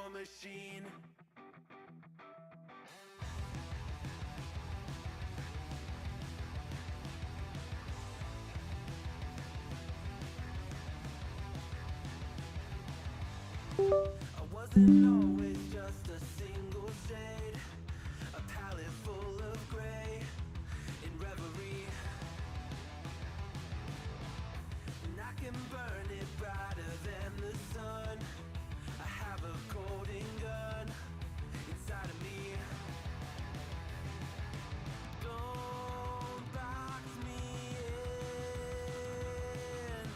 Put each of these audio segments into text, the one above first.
your machine. I wasn't always just a single shade, a palette full of gray in reverie. And I can burn it brighter than the sun. I have a golden gun inside of me. Don't box me in,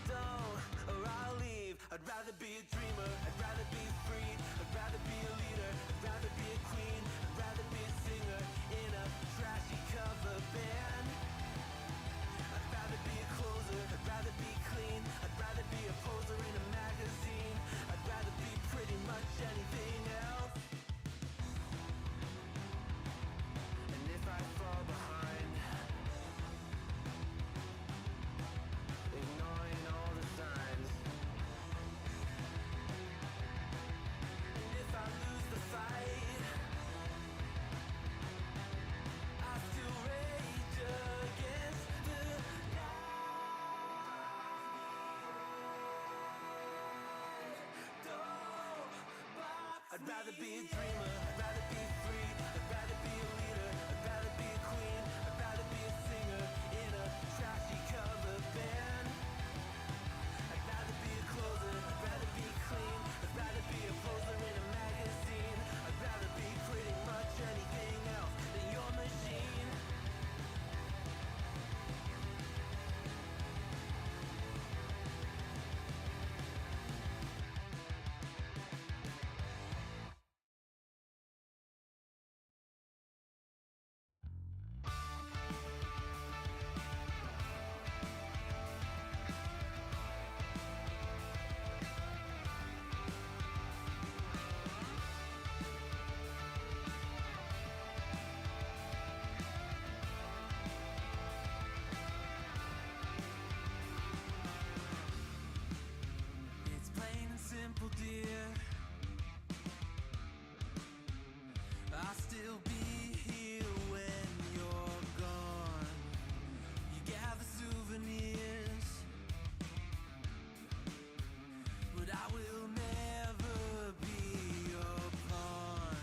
don't, or I'll leave. I'd rather be a dreamer, I'd rather be free, I'd rather be a leader, I'd rather be a queen, I'd rather be a singer in a trashy cover band. I'd rather be a closer, I'd rather be clean, I'd rather be a poser in a magazine, I'd rather be pretty much anything else. And if I fall behind, ignoring all the signs, and if I lose the fight, I still rage against the I'd rather be a dreamer, I'd rather be free, I'd rather be a leader, I'd rather be a queen, I'd rather be a singer in a trashy cover band. I'd rather be a closer, I'd rather be clean, I'd rather be a poser in a magazine, I'd rather be pretty much anything else than your machine. It's plain and simple, dear. I'll still be here when you're gone. You gather souvenirs, but I will never be your pawn.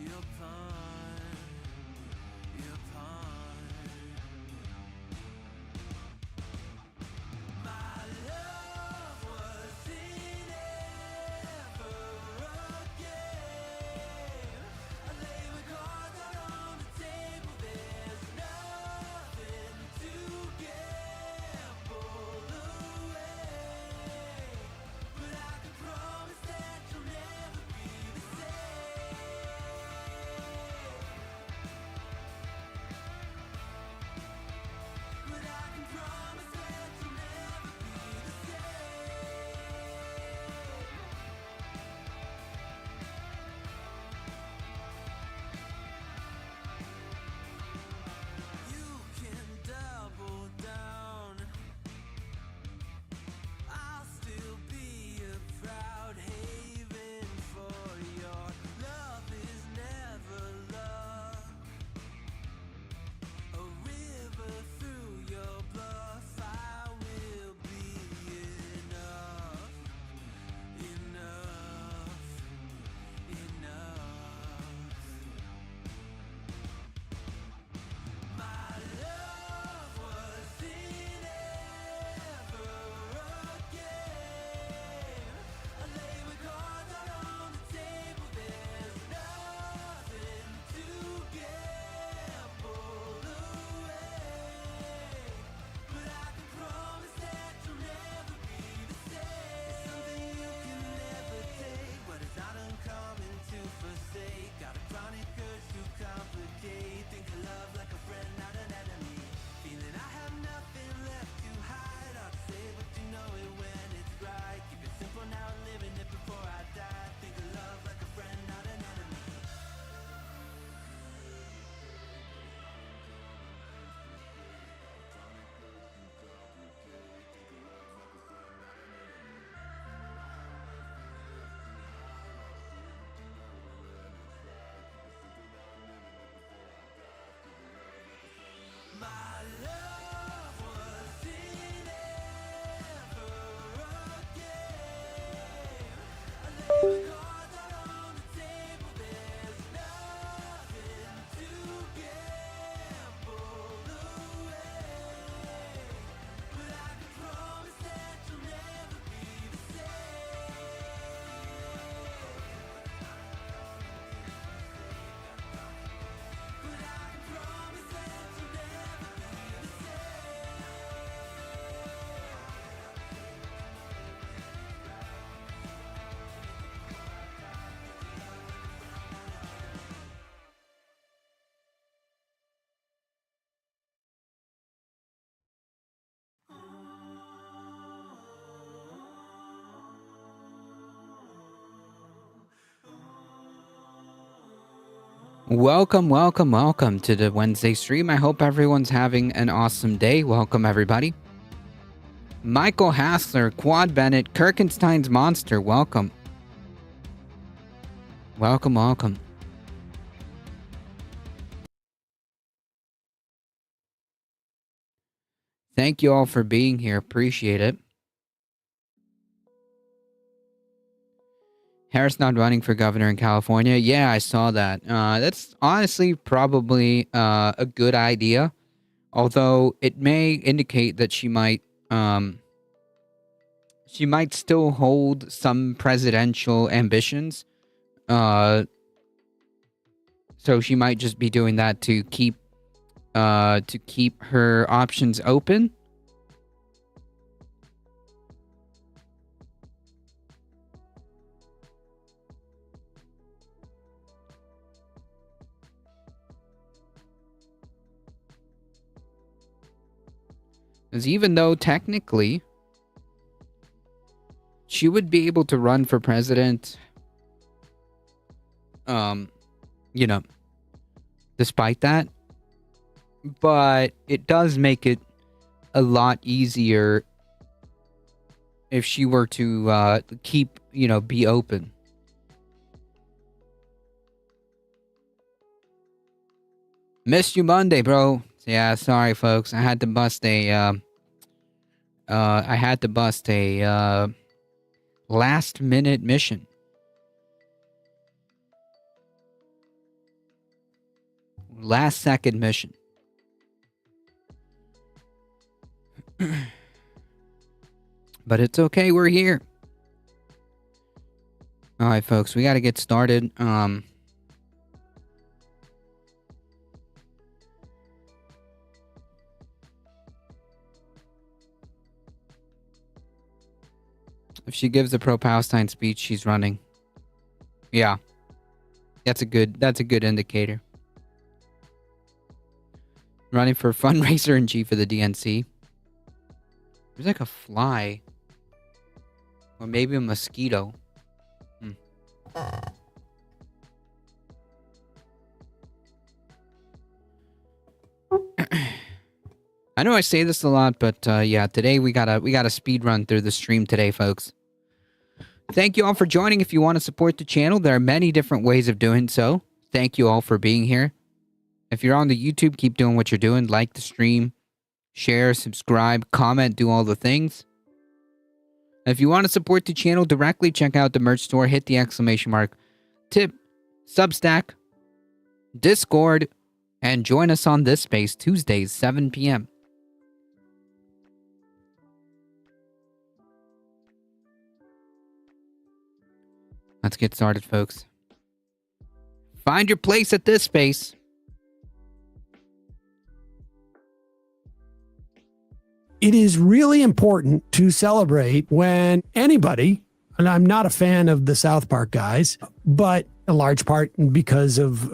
Your pawn. Your pawn. My love wasn't ever a game. I lay with Welcome to the Wednesday stream. I hope everyone's having an awesome day. Welcome, everybody. Michael Hassler, Quad Bennett, Kirkenstein's Monster, welcome. Welcome. Thank you all for being here. Appreciate it. Harris not running for governor in California. Yeah, I saw that. That's honestly probably a good idea. Although it may indicate that she might still hold some presidential ambitions. So she might just be doing that to keep her options open. Because even though technically she would be able to run for president, despite that, but it does make it a lot easier if she were to be open. Missed you Monday, bro. Yeah, sorry, folks. I had to bust a last minute mission. Last second mission. But it's okay, we're here. Alright, folks, we gotta get started. If she gives a pro-Palestine speech, she's running. Yeah. That's a good indicator. Running for fundraiser in chief of the DNC. There's like a fly. Or maybe a mosquito. I know I say this a lot, but yeah, today we gotta speed run through the stream today, folks. Thank you all for joining. If you want to support the channel, there are many different ways of doing so. Thank you all for being here. If you're on the YouTube, keep doing what you're doing. Like the stream, share, subscribe, comment, do all the things. If you want to support the channel directly, check out the merch store, hit the exclamation mark, tip, Substack, Discord, and join us on this space Tuesdays, 7 p.m. Let's get started, folks. Find your place at this space. It is really important to celebrate when anybody, and I'm not a fan of the South Park guys, but a large part because of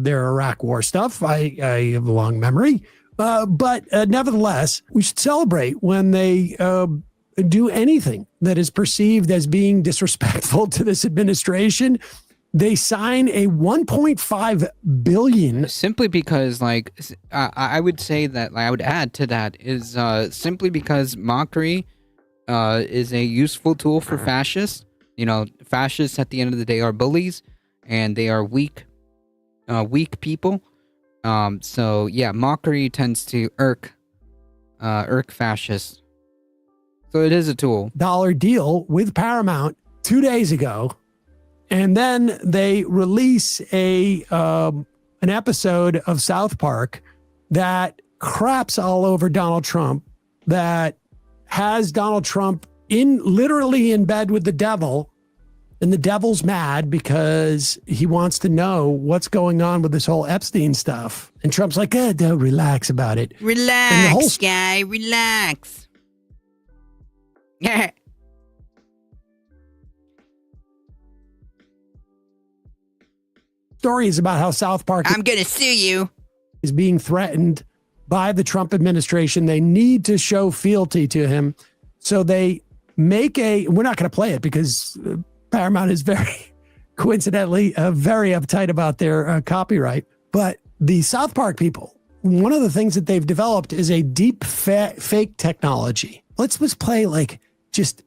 their Iraq war stuff. I have a long memory. But nevertheless, we should celebrate when they do anything that is perceived as being disrespectful to this administration. They sign a $1.5 billion. Simply because, like, I would say that, I would add to that, is simply because mockery is a useful tool for fascists. You know, fascists at the end of the day are bullies, and they are weak people. So yeah, mockery tends to irk fascists. So it is a tool. Dollar deal with Paramount 2 days ago. And then they release an episode of South Park that craps all over Donald Trump, that has Donald Trump literally in bed with the devil. And the devil's mad because he wants to know what's going on with this whole Epstein stuff. And Trump's like, don't relax about it. Relax, guy, relax. Yeah. Stories about how South Park I'm gonna sue you is being threatened by the Trump administration. They need to show fealty to him. So they make we're not going to play it because Paramount is very coincidentally, very uptight about their copyright. But the South Park people, one of the things that they've developed is a deep fake technology. Let's play like just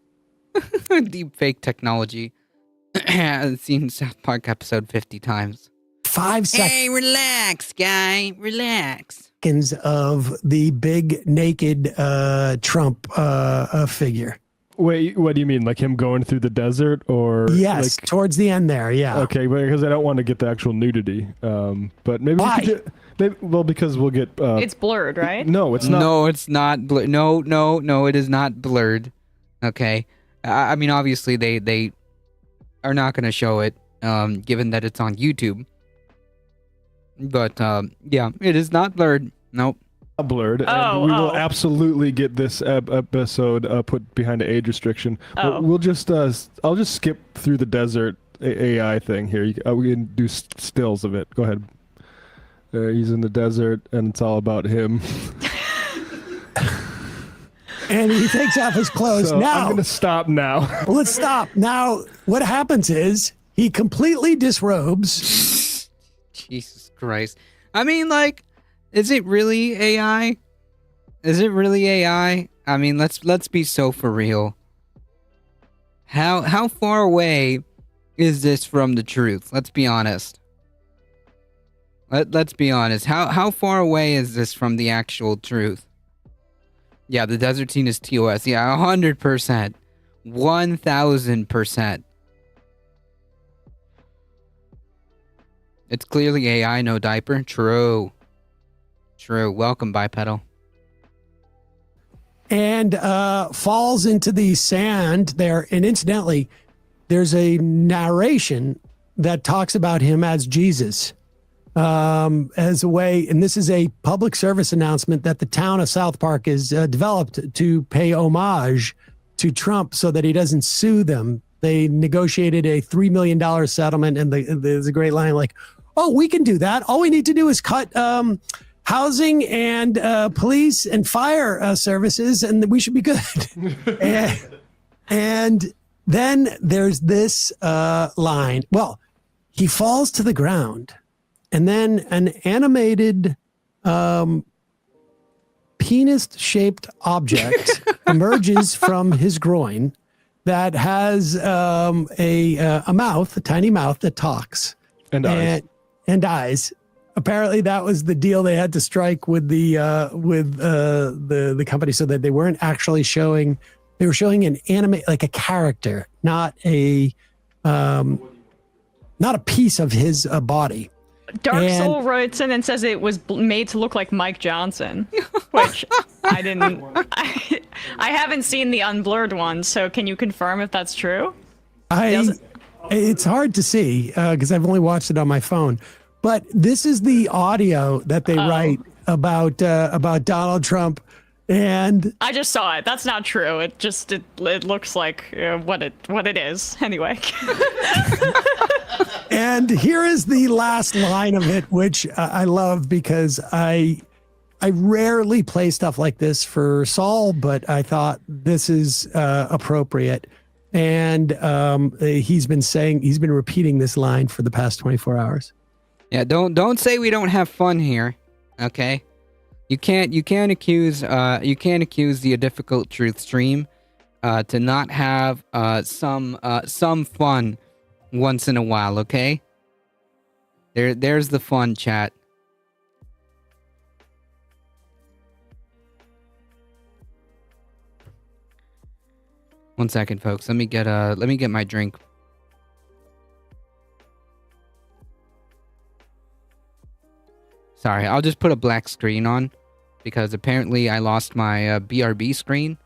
Deep fake technology. I've seen South Park episode 50 times. 5 seconds. Hey, relax, guy. Relax. Of the big naked Trump figure. Wait, what do you mean? Like him going through the desert, or Yes, like, towards the end there. Yeah. okay, because I don't want to get the actual nudity. But maybe Why? we could well, because we'll get. It's blurred, right? No, it's not. No, it's not. No, it is not blurred. Okay. I mean, obviously, they are not going to show it, given that it's on YouTube. But, yeah, it is not blurred. Nope. Not blurred. And we will absolutely get this episode put behind an age restriction. We'll just. I'll just skip through the desert AI thing here. We can do stills of it. Go ahead. He's in the desert, and it's all about him. And he takes off his clothes. So now I'm going to stop now. Well, let's stop. Now, what happens is he completely disrobes. Jesus Christ. I mean, like, is it really AI? Is it really AI? I mean, let's be so for real. How far away is this from the truth? Let's be honest. Let's be honest. How far away is this from the actual truth? Yeah, the desert scene is TOS. Yeah, 100%. 1000%. It's clearly AI, no diaper. True. Welcome, Bipedal. And falls into the sand there. And incidentally, there's a narration that talks about him as Jesus. As a way, and this is a public service announcement that the town of South Park has developed to pay homage to Trump so that he doesn't sue them. They negotiated a $3 million settlement, and there's a great line like, "Oh, we can do that. All we need to do is cut housing and police and fire services, and we should be good." and then there's this line. Well, he falls to the ground. And then an animated penis-shaped object emerges from his groin that has a mouth, a tiny mouth that talks. And eyes. And eyes. Apparently, that was the deal they had to strike with the company, so that they weren't actually showing. They were showing an anime, like a character, not a piece of his body. Dark Soul writes in and says it was made to look like Mike Johnson, which I didn't. I haven't seen the unblurred one, so can you confirm if that's true? It's hard to see because I've only watched it on my phone. But this is the audio that they write about Donald Trump, and I just saw it. That's not true. It looks like what it is anyway. And here is the last line of it, which I love because I rarely play stuff like this for Saul, but I thought this is appropriate. And he's been repeating this line for the past 24 hours. Yeah, don't say we don't have fun here, okay? You can't accuse the A Difficult Truth stream to not have some fun once in a while, okay? There's the fun, chat. One second, folks. Let me get my drink. Sorry, I'll just put a black screen on because apparently I lost my BRB screen.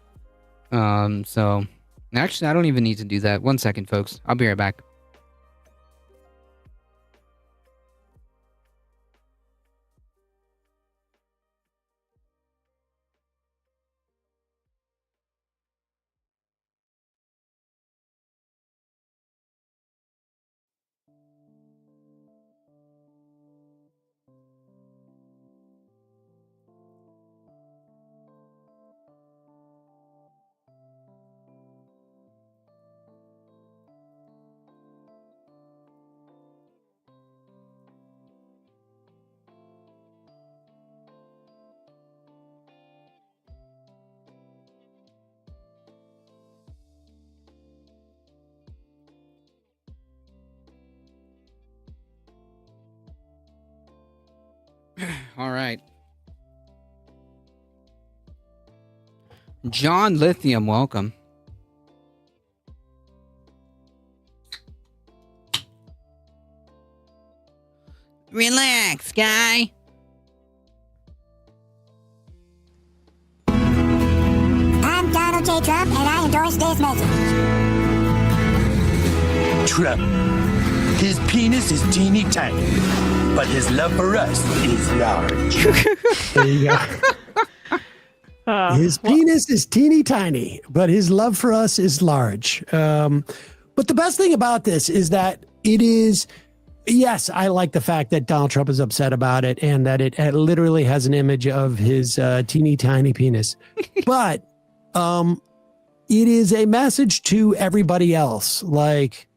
So actually I don't even need to do that. One second, folks. I'll be right back. All right. John Lithium, welcome. Relax, guy. I'm Donald J. Trump, and I endorse this message. Trump. His penis is teeny tiny, but his love for us is large. There you go. His penis is teeny tiny, but his love for us is large. But the best thing about this is that it is, yes, I like the fact that Donald Trump is upset about it and that it literally has an image of his teeny tiny penis. But it is a message to everybody else. Like,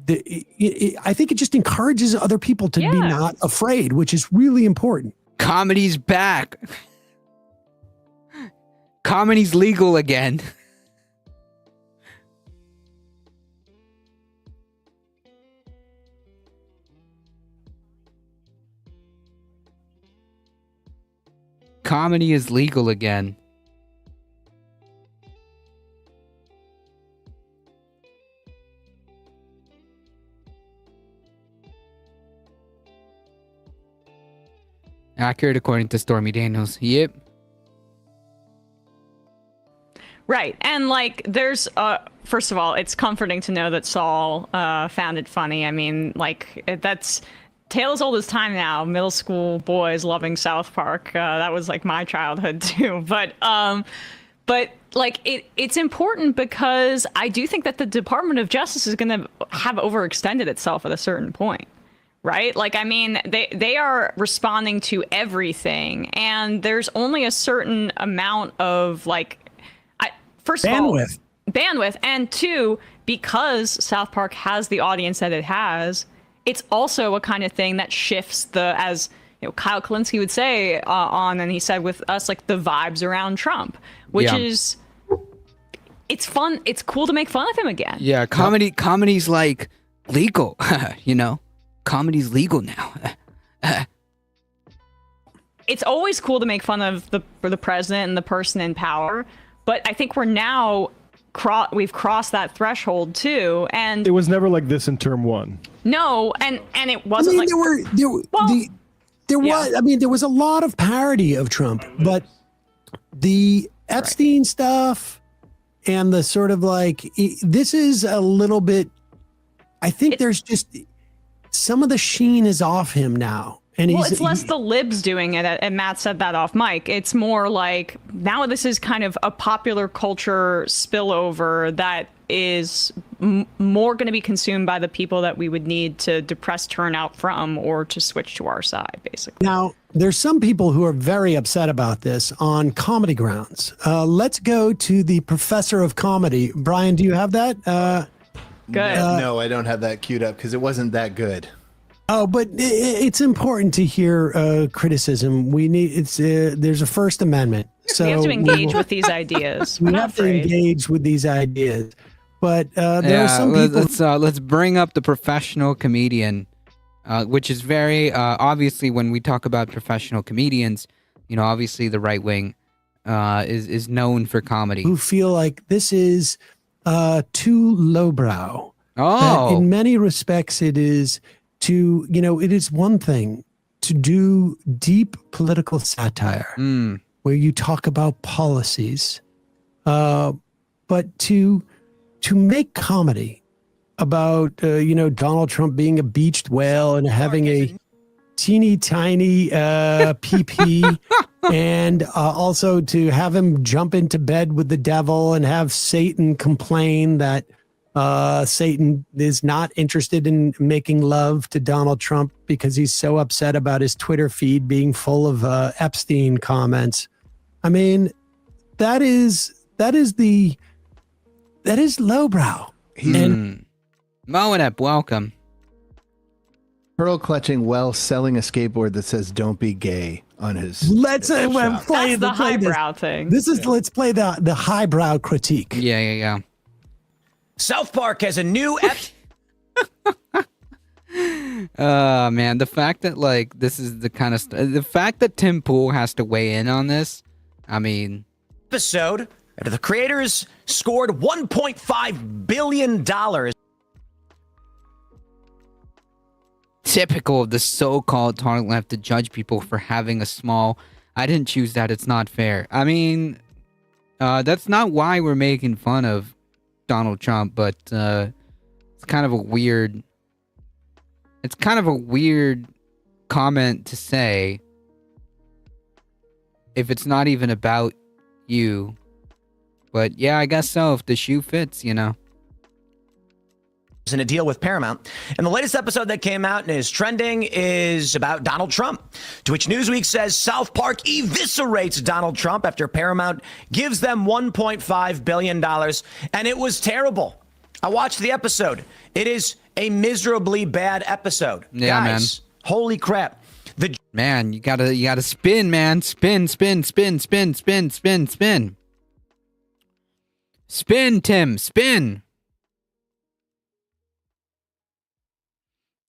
I think it just encourages other people to be not afraid, which is really important. Comedy's back. Comedy's legal again. Comedy is legal again. Accurate according to Stormy Daniels. Yep. Right. And like there's first of all, it's comforting to know that Saul found it funny. I mean, like that's tale as old as time now. Middle school boys loving South Park. That was like my childhood too. But like it's important because I do think that the Department of Justice is going to have overextended itself at a certain point. Right? Like, I mean, they are responding to everything, and there's only a certain amount of, like, first of all, bandwidth, and two, because South Park has the audience that it has, it's also a kind of thing that shifts as you know, Kyle Kalinske would say and he said with us, like, the vibes around Trump, which is, it's fun, it's cool to make fun of him again. Yeah, comedy's, like, legal, you know? Comedy's legal now. It's always cool to make fun of the president and the person in power, but I think we're now we've crossed that threshold too. And it was never like this in term one. No, and it wasn't like there was. I mean, there was a lot of parody of Trump, but the Epstein stuff and the sort of like this is a little bit. I think there's just. Some of the sheen is off him now. And it's less the libs doing it, and Matt said that off mic. It's more like now this is kind of a popular culture spillover that is more going to be consumed by the people that we would need to depress turnout from or to switch to our side, basically. Now, there's some people who are very upset about this on comedy grounds. Let's go to the professor of comedy. Brian, do you have that? Good. No, I don't have that queued up because it wasn't that good. Oh, but it's important to hear criticism. We need there's a First Amendment, so we have to engage with these ideas. We have to engage with these ideas, but there are some people. Let's bring up the professional comedian, which is very obviously when we talk about professional comedians, you know, obviously the right wing is known for comedy. Who feel like this is too lowbrow. Oh, in many respects, it is it is one thing to do deep political satire where you talk about policies, but to make comedy about Donald Trump being a beached whale and having a teeny tiny PP and also to have him jump into bed with the devil and have Satan complain that Satan is not interested in making love to Donald Trump because he's so upset about his Twitter feed being full of Epstein comments. I mean, that is lowbrow. Moenep, welcome. Pearl clutching while selling a skateboard that says "Don't be gay" on his. Let's play That's the highbrow thing. This is let's play the highbrow critique. Yeah. South Park has a new Man, the fact that like this is the kind of the fact that Tim Pool has to weigh in on this, I mean, episode, the creators scored $1.5 billion. Typical of the so-called target left to judge people for having a small, I didn't choose that, it's not fair. I mean, that's not why we're making fun of Donald Trump, but it's kind of a weird comment to say if it's not even about you. But yeah, I guess so, if the shoe fits, you know. In a deal with Paramount. And the latest episode that came out and is trending is about Donald Trump, to which Newsweek says South Park eviscerates Donald Trump after Paramount gives them $1.5 billion. And it was terrible. I watched the episode. It is a miserably bad episode. Yeah, guys, man. Holy crap. Man, you gotta spin, man. Spin. Spin, Tim, spin.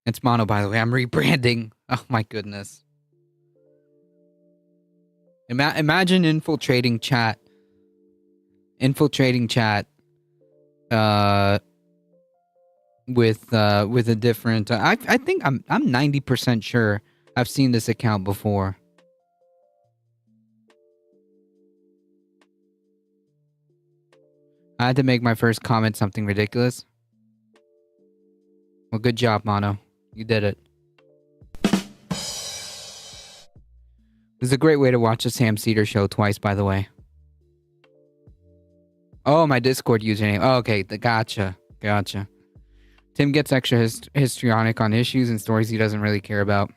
It's Mono, by the way. I'm rebranding. Oh my goodness. Imagine infiltrating chat. With a different. I think I'm 90% sure I've seen this account before. I had to make my first comment something ridiculous. Well, good job, Mono. You did it. This is a great way to watch a Sam Cedar show twice, by the way. Oh, my Discord username. Oh, okay, gotcha. Tim gets extra histrionic on issues and stories he doesn't really care about.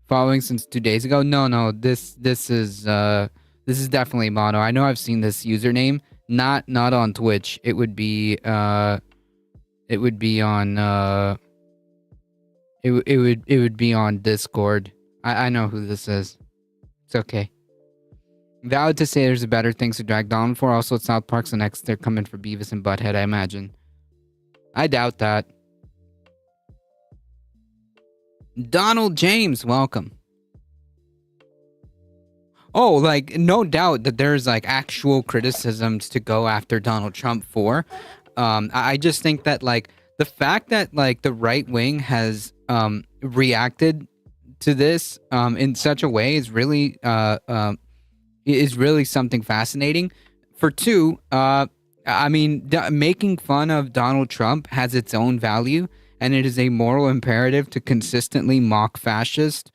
Following since 2 days ago. No. This is definitely Mono. I know I've seen this username. Not on Twitch. It would be on. It would be on Discord. I know who this is. It's okay. Valid to say there's better things to drag down for. Also, at South Park's the next. They're coming for Beavis and Butthead, I imagine. I doubt that. Donald James, welcome. Oh, like, no doubt that there's, like, actual criticisms to go after Donald Trump for. I just think that, like, the fact that, like, the right wing has reacted to this in such a way is really something fascinating. For two, I mean, making fun of Donald Trump has its own value, and it is a moral imperative to consistently mock fascists.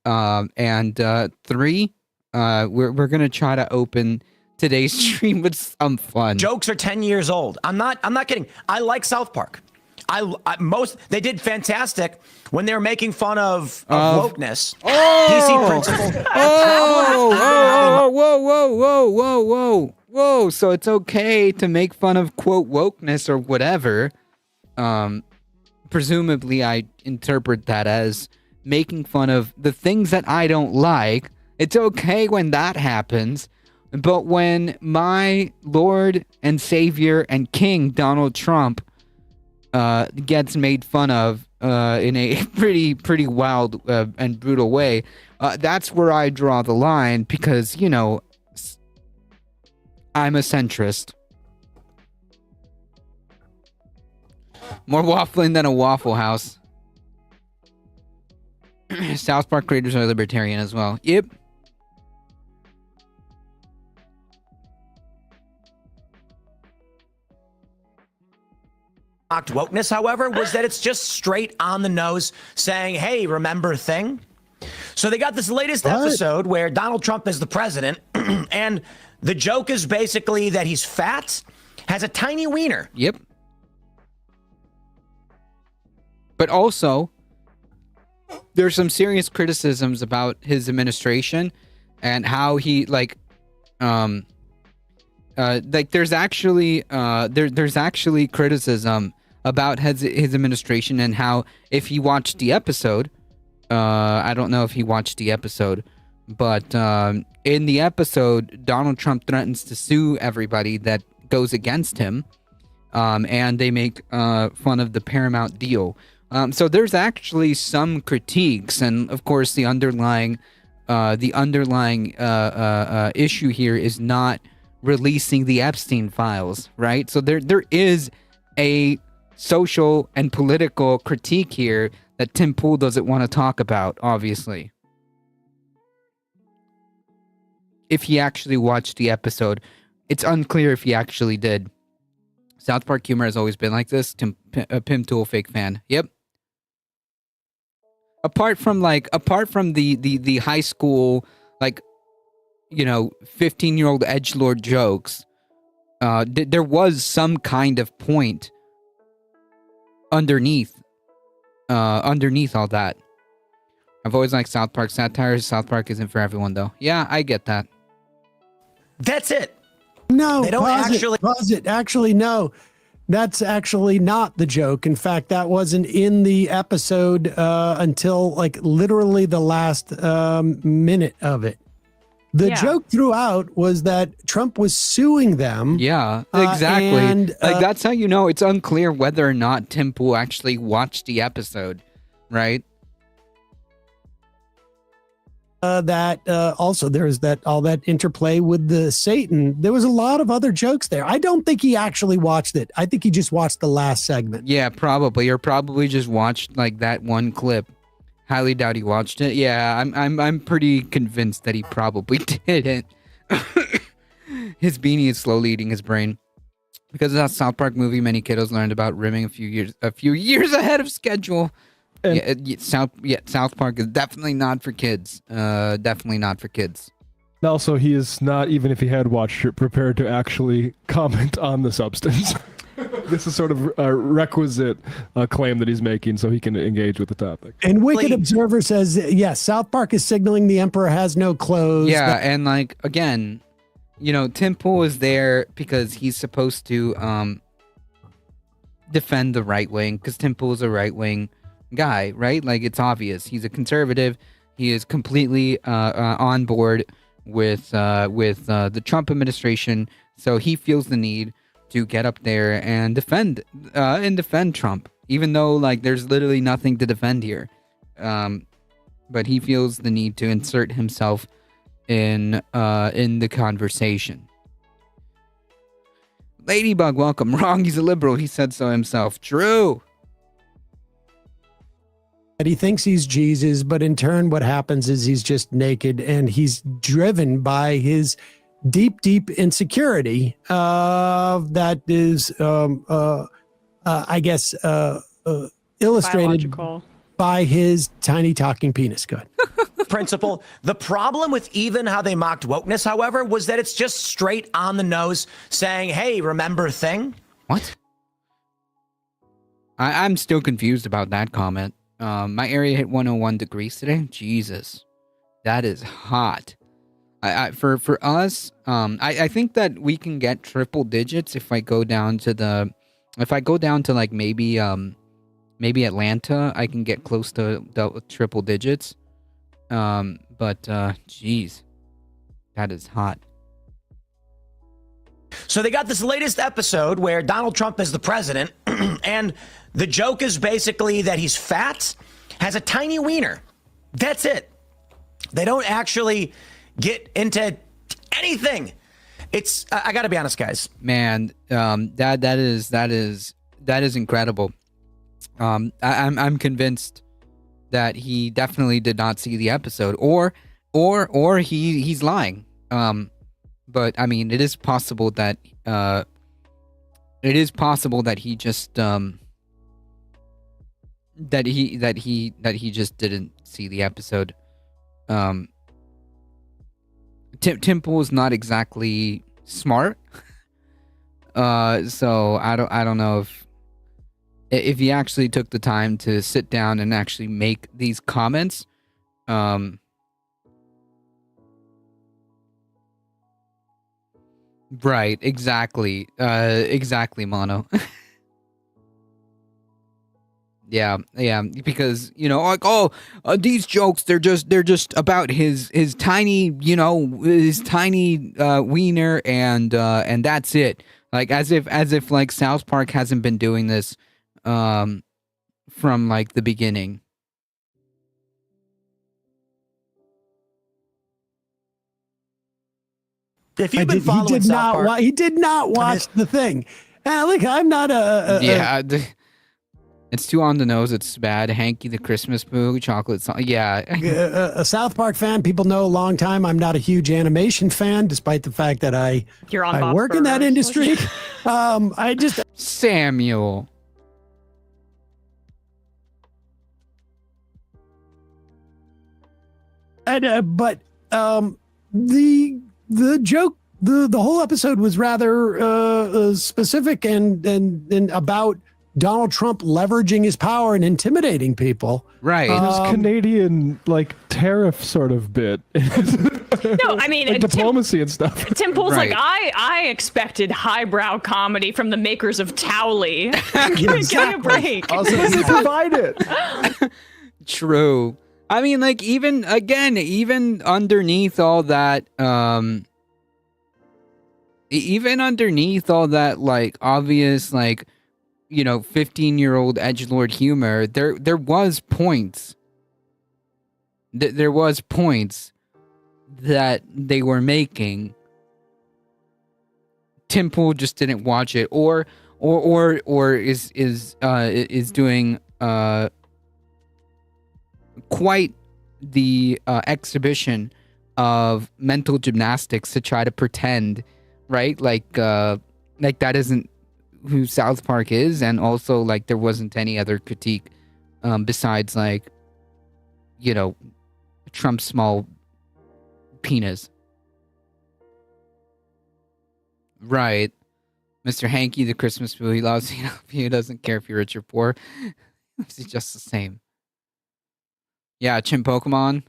And three, we're gonna try to open today's stream with some fun. Jokes are 10 years old. I'm not kidding. I like South Park. They did fantastic when they were making fun of wokeness. DC principle. Whoa. So it's okay to make fun of, quote, wokeness or whatever. Presumably, I interpret that as making fun of the things that I don't like. It's okay when that happens. But when my Lord and Savior and King, Donald Trump, gets made fun of in a pretty wild and brutal way, that's where I draw the line, because, you know, I'm a centrist. More waffling than a Waffle House. South Park creators are libertarian as well. Yep. Wokeness, however, was that it's just straight on the nose saying, hey, remember thing? So they got this latest episode where Donald Trump is the president, and the joke is basically that he's fat, has a tiny wiener. Yep. But also, there's some serious criticisms about his administration and how he, like there's actually criticism about his administration, and how, if he watched the episode, I don't know if he watched the episode, but in the episode, Donald Trump threatens to sue everybody that goes against him, and they make fun of the Paramount deal, So there's actually some critiques, and of course the underlying issue here is not releasing the Epstein files, right? So there is a social and political critique here that Tim Pool doesn't want to talk about, obviously. If he actually watched the episode, it's unclear if he actually did. South Park humor has always been like this. Pim Tool, fake fan. Yep. Apart from the high school, 15-year-old edgelord jokes, there was some kind of point underneath all that. I've always liked South Park satire. South Park isn't for everyone, though. Yeah, I get that. That's it. No, they don't pause it. Actually, no. That's actually not the joke. In fact, that wasn't in the episode until literally the last minute of it. The joke throughout was that Trump was suing them. Yeah, exactly. That's how you know it's unclear whether or not Tim Pool actually watched the episode, right? Also there's all that interplay with the Satan. There was a lot of other jokes there. I don't think he actually watched it. I think he just watched the last segment. Yeah, probably, or probably just watched that one clip. Highly doubt he watched it. Yeah, I'm pretty convinced that he probably didn't. His beanie is slowly eating his brain. Because of that South Park movie, many kiddos learned about rimming a few years ahead of schedule. South Park is definitely not for kids. Definitely not for kids. Also, he is not, even if he had watched it, prepared to actually comment on the substance. This is sort of a requisite claim that he's making so he can engage with the topic. And Wicked Observer says, yes, South Park is signaling the emperor has no clothes. Yeah, and again, Tim Pool is there because he's supposed to defend the right wing, because Tim Pool is a right wing guy, right? It's obvious. He's a conservative. He is completely on board with the Trump administration, so he feels the need to get up there and defend Trump, even though there's literally nothing to defend here. But he feels the need to insert himself in the conversation. Ladybug, welcome. Wrong, he's a liberal. He said so himself. True. He thinks he's Jesus, but in turn, what happens is he's just naked, and he's driven by his deep insecurity that is, I guess, illustrated Biological. By his tiny talking penis. Good. Principle. The problem with even how they mocked wokeness, however, was that it's just straight on the nose saying, hey, remember thing? What? I'm still confused about that comment. My area hit 101 degrees today. Jesus, that is hot. For us, I think that we can get triple digits if I go down to maybe Atlanta. I can get close to triple digits. But geez, that is hot. So they got this latest episode where Donald Trump is the president, and the joke is basically that he's fat, has a tiny wiener. That's it. They don't actually get into anything. It's I got to be honest, guys. Man, that is incredible. I'm convinced that he definitely did not see the episode, or he's lying. But I mean, it is possible that he just that he just didn't see the episode. Tim Pool is not exactly smart, so I don't know if he actually took the time to sit down and actually make these comments. Right, exactly, Mono. Yeah, because these jokes, they're just about his tiny wiener and that's it. Like as if like South Park hasn't been doing this from like the beginning. If you've been following South Park, he did not watch the thing. Look, I'm not it's too on the nose. It's bad. Hanky the Christmas Boo, chocolate song. Yeah. a South Park fan. People know a long time. I'm not a huge animation fan, despite the fact that I work in that industry. I just Samuel. But the joke, the whole episode was rather specific and about Donald Trump leveraging his power and intimidating people. Right. This Canadian like tariff sort of bit. No, I mean like diplomacy and stuff. Tim Pool's Right. like, I expected highbrow comedy from the makers of Towley. Give me a break. Also, They provide it. True. I mean, like, even underneath all that, even underneath all that, like, obvious, like, 15-year-old edgelord humor, there was points. There was points that they were making. Tim Pool just didn't watch it, or is doing quite the exhibition of mental gymnastics to try to pretend, right? Like that isn't who South Park is, and also like there wasn't any other critique besides like Trump's small penis. Right. Mr. Hanky the Christmas Boo, he loves you. He doesn't care if you're rich or poor. He's just the same. Yeah, Chimp Pokemon.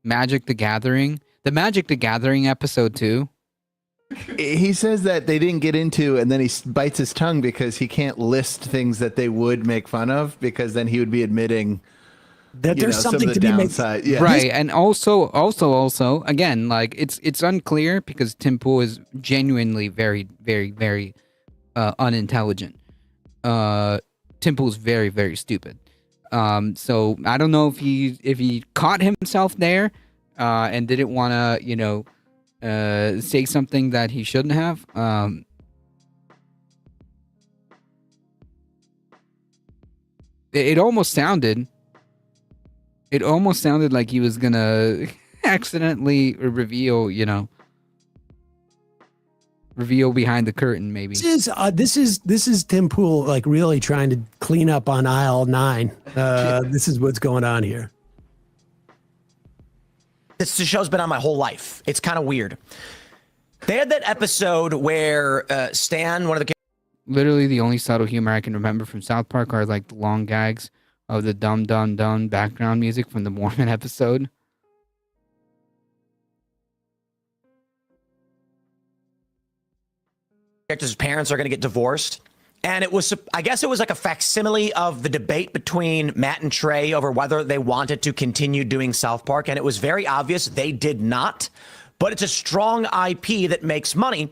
Magic the Gathering. The Magic the Gathering episode too. He says that they didn't get into, and then he bites his tongue because he can't list things that they would make fun of, because then he would be admitting that there's something to be made. Yeah. Right, and also, again, like it's unclear because Tim Pool is genuinely very, very, very unintelligent. Tim Pool's very, very stupid. So I don't know if he caught himself there and didn't want to, say something that he shouldn't have. It almost sounded like he was gonna accidentally reveal behind the curtain, maybe. This is Tim Pool like really trying to clean up on aisle 9. This is what's going on here. This show's been on my whole life. It's kind of weird. They had that episode where Stan, one of the Literally the only subtle humor I can remember from South Park are like the long gags of the dum dum dum background music from the Mormon episode. characters' parents are going to get divorced. And I guess it was like a facsimile of the debate between Matt and Trey over whether they wanted to continue doing South Park. And it was very obvious they did not. But it's a strong IP that makes money.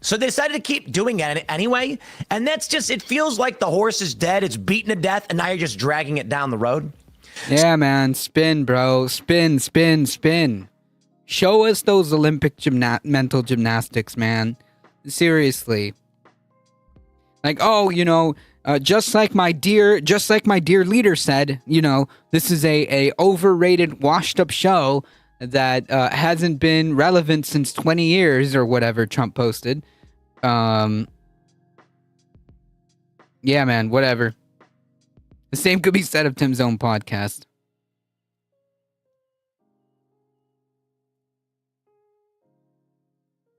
So they decided to keep doing it anyway. And that's just, it feels like the horse is dead. It's beaten to death. And now you're just dragging it down the road. Yeah, man. Spin, bro. Spin, spin, spin. Show us those Olympic mental gymnastics, man. Seriously. Like, oh, just like my dear leader said, this is a overrated, washed up show that hasn't been relevant since 20 years or whatever Trump posted. Yeah, man, whatever. The same could be said of Tim's own podcast.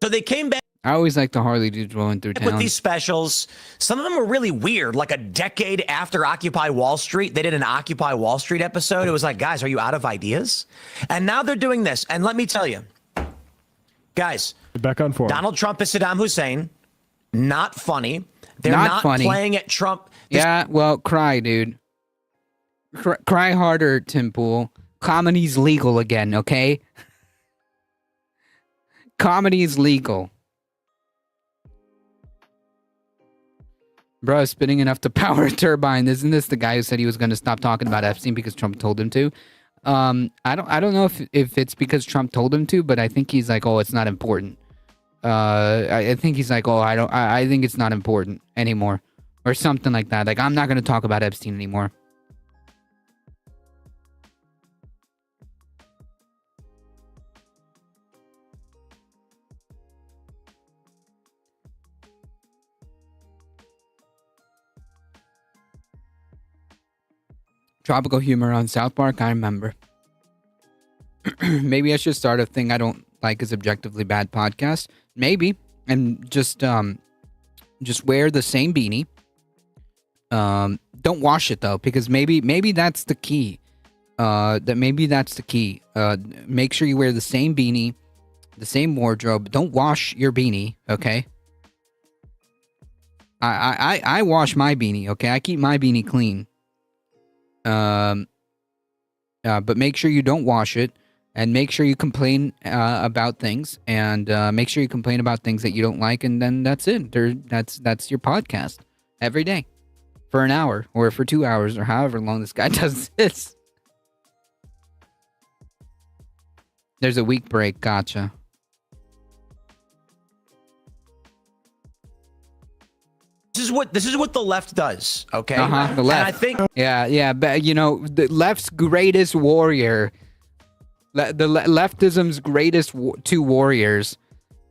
So they came back. I always like the Harley dudes rolling through town. With these specials, some of them were really weird. Like a decade after Occupy Wall Street, they did an Occupy Wall Street episode. It was like, guys, are you out of ideas? And now they're doing this. And let me tell you, guys, back on form. Donald Trump is Saddam Hussein. Not funny. They're Not funny. playing at Trump. Yeah, well, cry, dude. Cry harder, Tim Pool. Comedy's legal again, okay? Comedy's legal. Bro, spinning enough to power a turbine. Isn't this the guy who said he was going to stop talking about Epstein because Trump told him to? I don't know if it's because Trump told him to, but I think he's like, oh, it's not important. I think he's like, oh, I think it's not important anymore, or something like that. Like, I'm not going to talk about Epstein anymore. Tropical humor on South Park, I remember. Maybe I should start a thing I don't like is objectively bad podcast. Maybe. And just wear the same beanie. Don't wash it though, because maybe that's the key. Maybe that's the key. Make sure you wear the same beanie, the same wardrobe. Don't wash your beanie, okay? I wash my beanie, okay? I keep my beanie clean. But make sure you don't wash it, and make sure you complain about things, and make sure you complain about things that you don't like, and then that's it. That's your podcast every day for an hour or for 2 hours or however long this guy does this. There's a week break. Gotcha. This is what the left does, okay? The left. And I think yeah, but you know, the left's greatest warrior, leftism's greatest two warriors,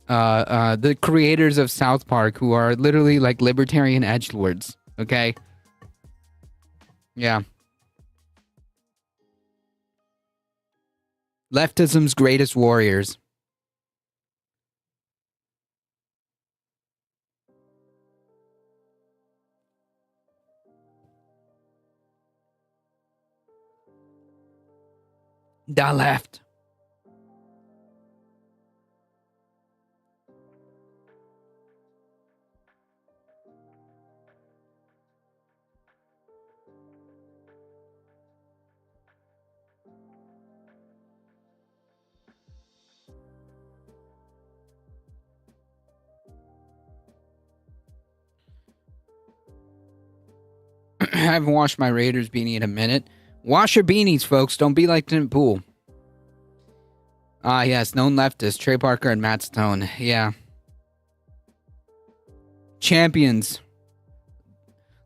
the creators of South Park, who are literally like libertarian edgelords, okay? Yeah. Leftism's greatest warriors. The left. I haven't washed my Raiders beanie in a minute. Wash your beanies, folks. Don't be like Tim Pool. Ah, yes. Known leftists. Trey Parker and Matt Stone. Yeah. Champions.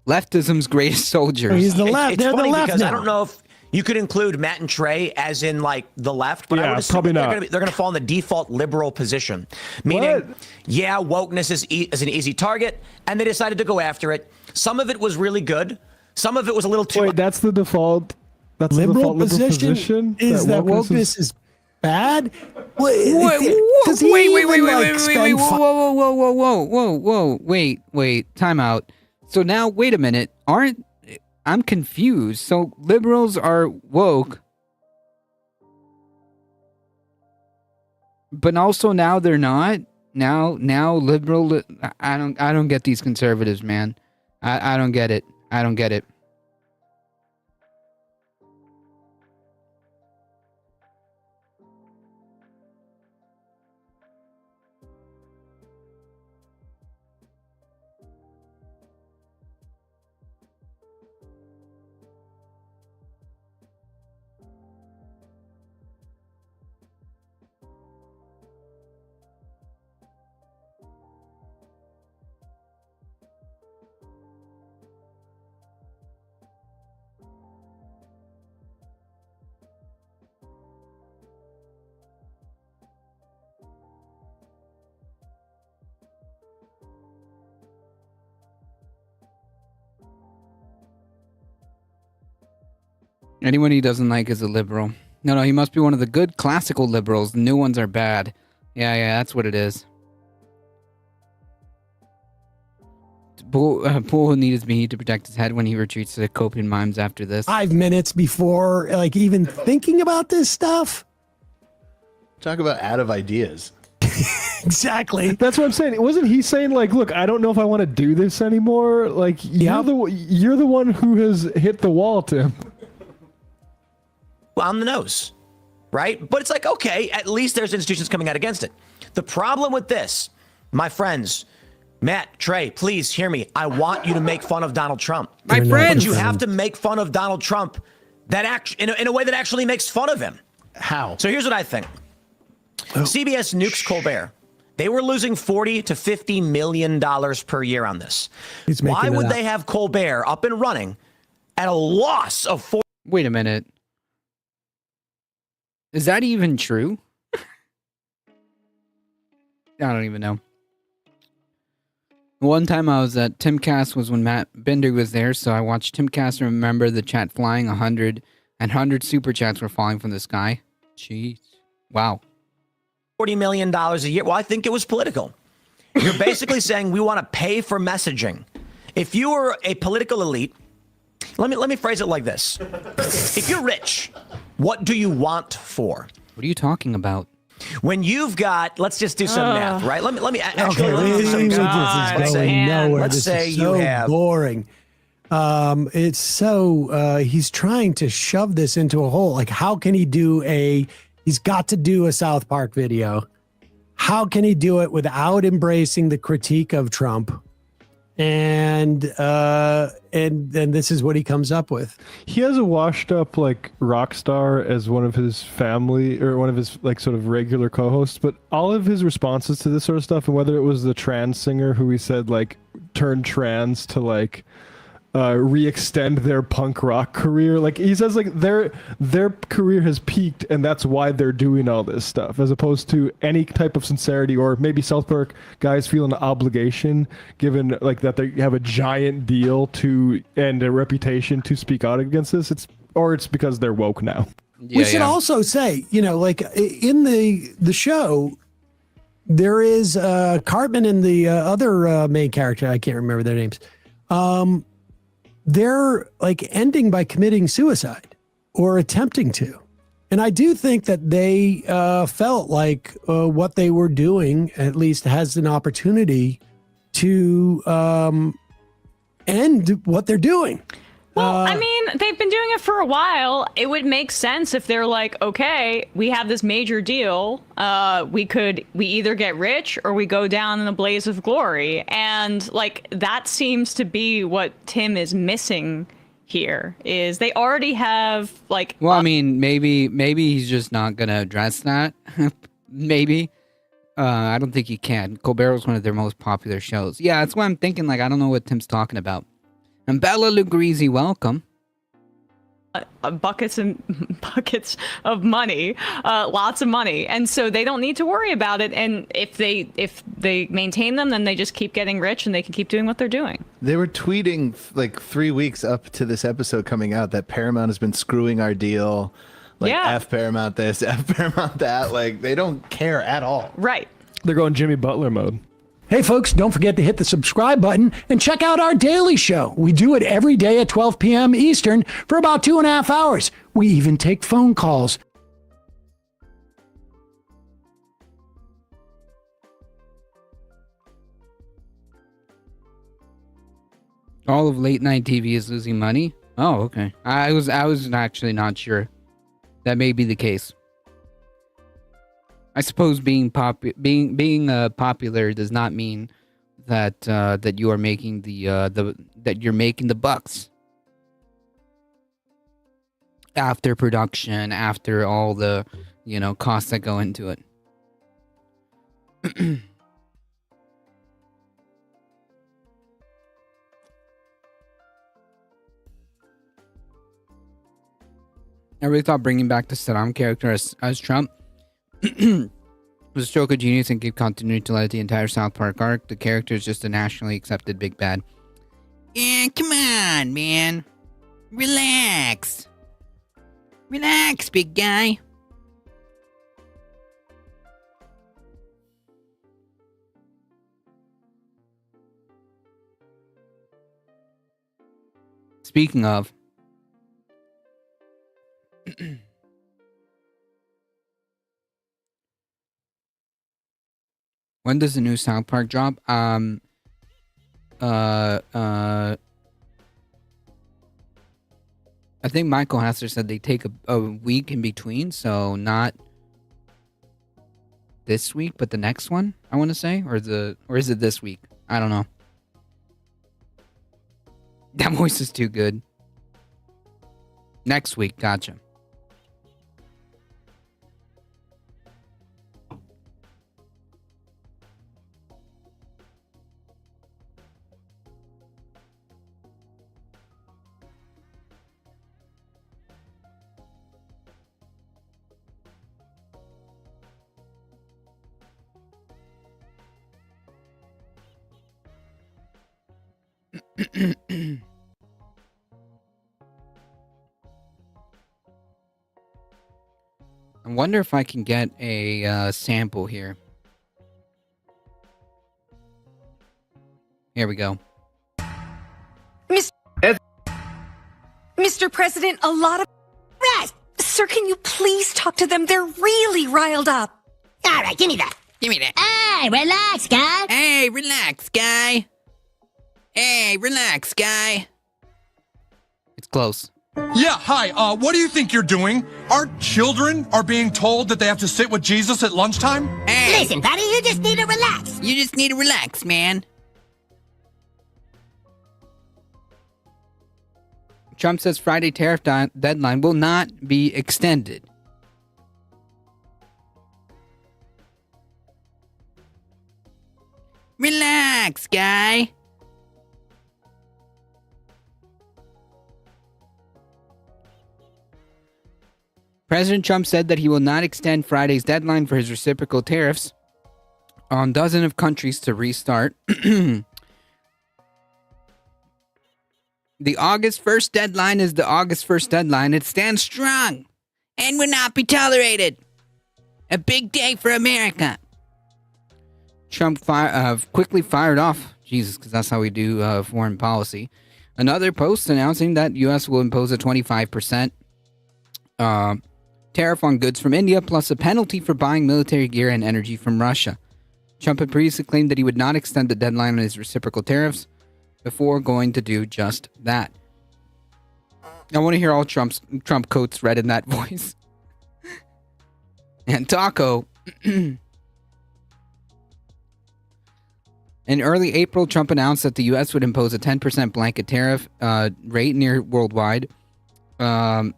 Leftism's greatest soldiers. He's the left. It's They're funny the left because now. I don't know if you could include Matt and Trey as in like the left, but I Yeah, would assume probably they're not. going to fall in the default liberal position. Meaning, What? yeah, wokeness is an easy target, and they decided to go after it. Some of it was really good. Some of it was a little too. Wait, that's the default. That's the liberal default liberal position is that wokeness is bad. Wait, wait, time out. So now, wait a minute. I'm confused. So liberals are woke, but also now they're not. Now liberal. I don't get these conservatives, man. I don't get it. I don't get it. Anyone he doesn't like is a liberal. No, he must be one of the good classical liberals. The new ones are bad. Yeah, that's what it is. Pool needs me to protect his head when he retreats to the copium mimes after this. 5 minutes before, like, even thinking about this stuff. Talk about out of ideas. Exactly. That's what I'm saying. Wasn't he saying like, look, I don't know if I want to do this anymore? Like, you're the one who has hit the wall, Tim. On the nose, right? But it's like, okay, at least there's institutions coming out against it. The problem with this, my friends, Matt, Trey, please hear me. I want you to make fun of Donald Trump. My They're friend. But you have to make fun of Donald Trump in a way that actually makes fun of him. How? So here's what I think. CBS nukes Colbert. They were losing $40 to $50 million per year on this. He's making Why it would up. they have Colbert up and running at a loss of $40? Wait a minute. Is that even true? I don't even know. One time I was at Timcast was when Matt Bender was there, so I watched Timcast and remember the chat flying 100 super chats were falling from the sky. Jeez. Wow. $40 million a year. Well, I think it was political. You're basically saying we want to pay for messaging. If you were a political elite, let me phrase it like this. If you're rich, what do you want for? What are you talking about? When you've got, let's just do some math, right? Let me actually Okay, let me do some this math. is Let's going say, nowhere. let's This say is you so have boring. It's so he's trying to shove this into a hole. Like, how can he do he's got to do a South Park video. How can he do it without embracing the critique of Trump? And then this is what he comes up with. He has a washed up like rock star as one of his family or one of his like sort of regular co-hosts, but all of his responses to this sort of stuff, and whether it was the trans singer who he said like turned trans to like re-extend their punk rock career, like he says like their career has peaked and that's why they're doing all this stuff, as opposed to any type of sincerity, or maybe South Park guys feel an obligation given like that they have a giant deal to and a reputation to speak out against this. It's because they're woke now. We should also say, like in the show, there is Cartman and the other main character. I can't remember their names. They're like ending by committing suicide or attempting to. And I do think that they felt like what they were doing at least has an opportunity to end what they're doing. Well, I mean, they've been doing it for a while. It would make sense if they're like, okay, we have this major deal. We either get rich or we go down in a blaze of glory. And like, that seems to be what Tim is missing here, is they already have like. Well, I mean, maybe he's just not going to address that. Maybe. I don't think he can. Colbert was one of their most popular shows. Yeah, that's why I'm thinking, like, I don't know what Tim's talking about. And Bella Lugrisi, welcome. Buckets and buckets of money, lots of money, and so they don't need to worry about it. And if they maintain them, then they just keep getting rich and they can keep doing what they're doing. They were tweeting like 3 weeks up to this episode coming out that Paramount has been screwing our deal. Like, Yeah. F Paramount this, F Paramount that. Like, they don't care at all. Right. They're going Jimmy Butler mode. Hey, folks, don't forget to hit the subscribe button and check out our daily show. We do it every day at 12 p.m. Eastern for about 2.5 hours. We even take phone calls. All of late night TV is losing money. Oh, okay. I was actually not sure. That may be the case. I suppose being popular does not mean that that you are making that you're making the bucks after production, after all the costs that go into it. I really thought bringing back the Saddam character as Trump was a stroke of genius and give continuity to the entire South Park arc. The character is just a nationally accepted big bad. Yeah, come on, man. Relax. Relax, big guy. Speaking of, when does the new South Park drop? I think Michael Hasser said they take a week in between, so not this week, but the next one, I want to say, or is it this week? I don't know. That voice is too good. Next week, gotcha. I wonder if I can get a sample here. Here we go. Mr. President, a lot of... Rest. Sir, can you please talk to them? They're really riled up. All right, give me that. Give me that. Hey, relax, guy. Hey, relax, guy. Hey, relax, guy. It's close. Yeah, hi. What do you think you're doing? Our children are being told that they have to sit with Jesus at lunchtime? Hey. Listen, buddy, you just need to relax. You just need to relax, man. Trump says Friday tariff deadline will not be extended. Relax, guy. President Trump said that he will not extend Friday's deadline for his reciprocal tariffs on dozens of countries to restart. The August 1st deadline is the August 1st deadline. It stands strong and will not be tolerated. A big day for America. Trump quickly fired off, Jesus, because that's how we do foreign policy, another post announcing that U.S. will impose a 25% tariff on goods from India, plus a penalty for buying military gear and energy from Russia. Trump had previously claimed that he would not extend the deadline on his reciprocal tariffs before going to do just that. I want to hear all Trump quotes read in that voice. And Taco. In early April, Trump announced that the U.S. would impose a 10% blanket tariff rate near worldwide, along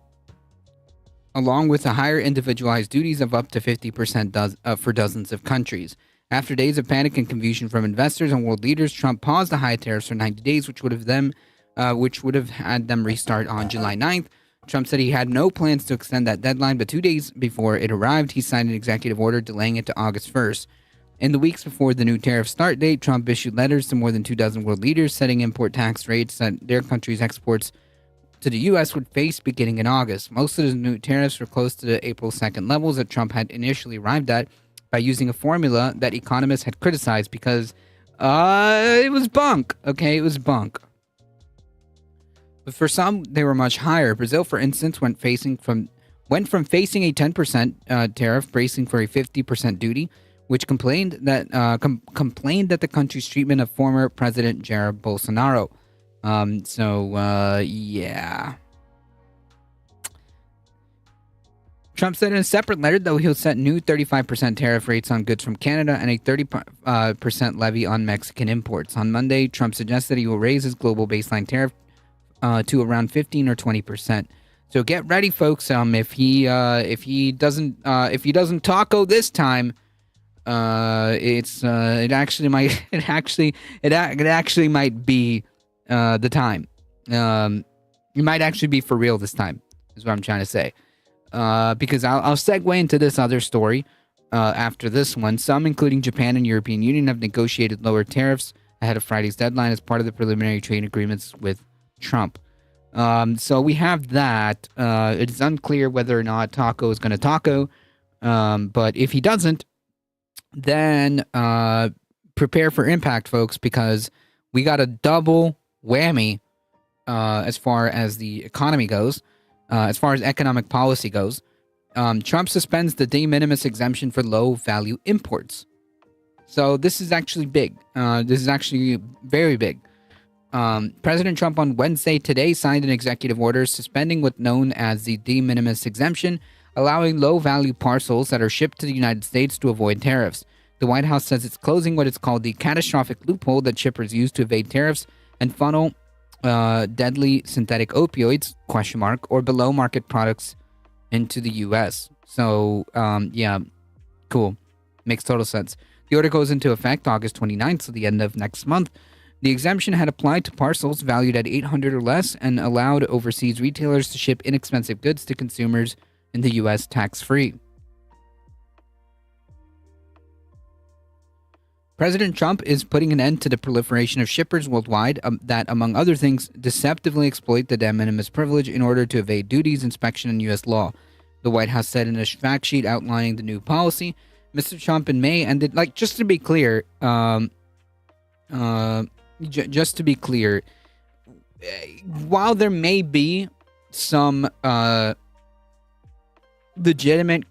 with a higher individualized duties of up to 50% for dozens of countries. After days of panic and confusion from investors and world leaders, Trump paused the high tariffs for 90 days, which would have had them restart on July 9th. Trump said he had no plans to extend that deadline, but 2 days before it arrived, he signed an executive order delaying it to August 1st. In the weeks before the new tariff start date, Trump issued letters to more than 24 world leaders setting import tax rates that their country's exports to the U.S. would face beginning in August. Most of the new tariffs were close to the April 2nd levels that Trump had initially arrived at by using a formula that economists had criticized because it was bunk. Okay, it was bunk. But for some, they were much higher. Brazil, for instance, went from facing a 10% tariff, bracing for a 50% duty, which complained that the country's treatment of former President Jair Bolsonaro. Yeah. Trump said in a separate letter, though, he'll set new 35% tariff rates on goods from Canada and a 30% levy on Mexican imports. On Monday, Trump suggested he will raise his global baseline tariff to around 15 or 20%. So get ready, folks. If he doesn't taco this time, it actually might be the time. It might actually be for real this time, is what I'm trying to say. Because I'll segue into this other story after this one. Some, including Japan and European Union, have negotiated lower tariffs ahead of Friday's deadline as part of the preliminary trade agreements with Trump. So we have that. It is unclear whether or not Taco is going to taco. But if he doesn't, then prepare for impact, folks, because we got a double whammy as far as the economy goes. As far as economic policy goes, Trump suspends the de minimis exemption for low-value imports. So this is actually big. This is actually very big. President Trump on Wednesday today signed an executive order suspending what's known as the de minimis exemption, allowing low-value parcels that are shipped to the United States to avoid tariffs. The White House says it's closing what it's called the catastrophic loophole that shippers use to evade tariffs and funnel deadly synthetic opioids, or below market products into the U.S. So, yeah, cool. Makes total sense. The order goes into effect August 29th, so the end of next month. The exemption had applied to parcels valued at $800 or less and allowed overseas retailers to ship inexpensive goods to consumers in the U.S. tax-free. President Trump is putting an end to the proliferation of shippers worldwide that, among other things, deceptively exploit the de minimis privilege in order to evade duties, inspection, and U.S. law. The White House said in a fact sheet outlining the new policy. Mr. Trump in May ended, just to be clear, while there may be some legitimate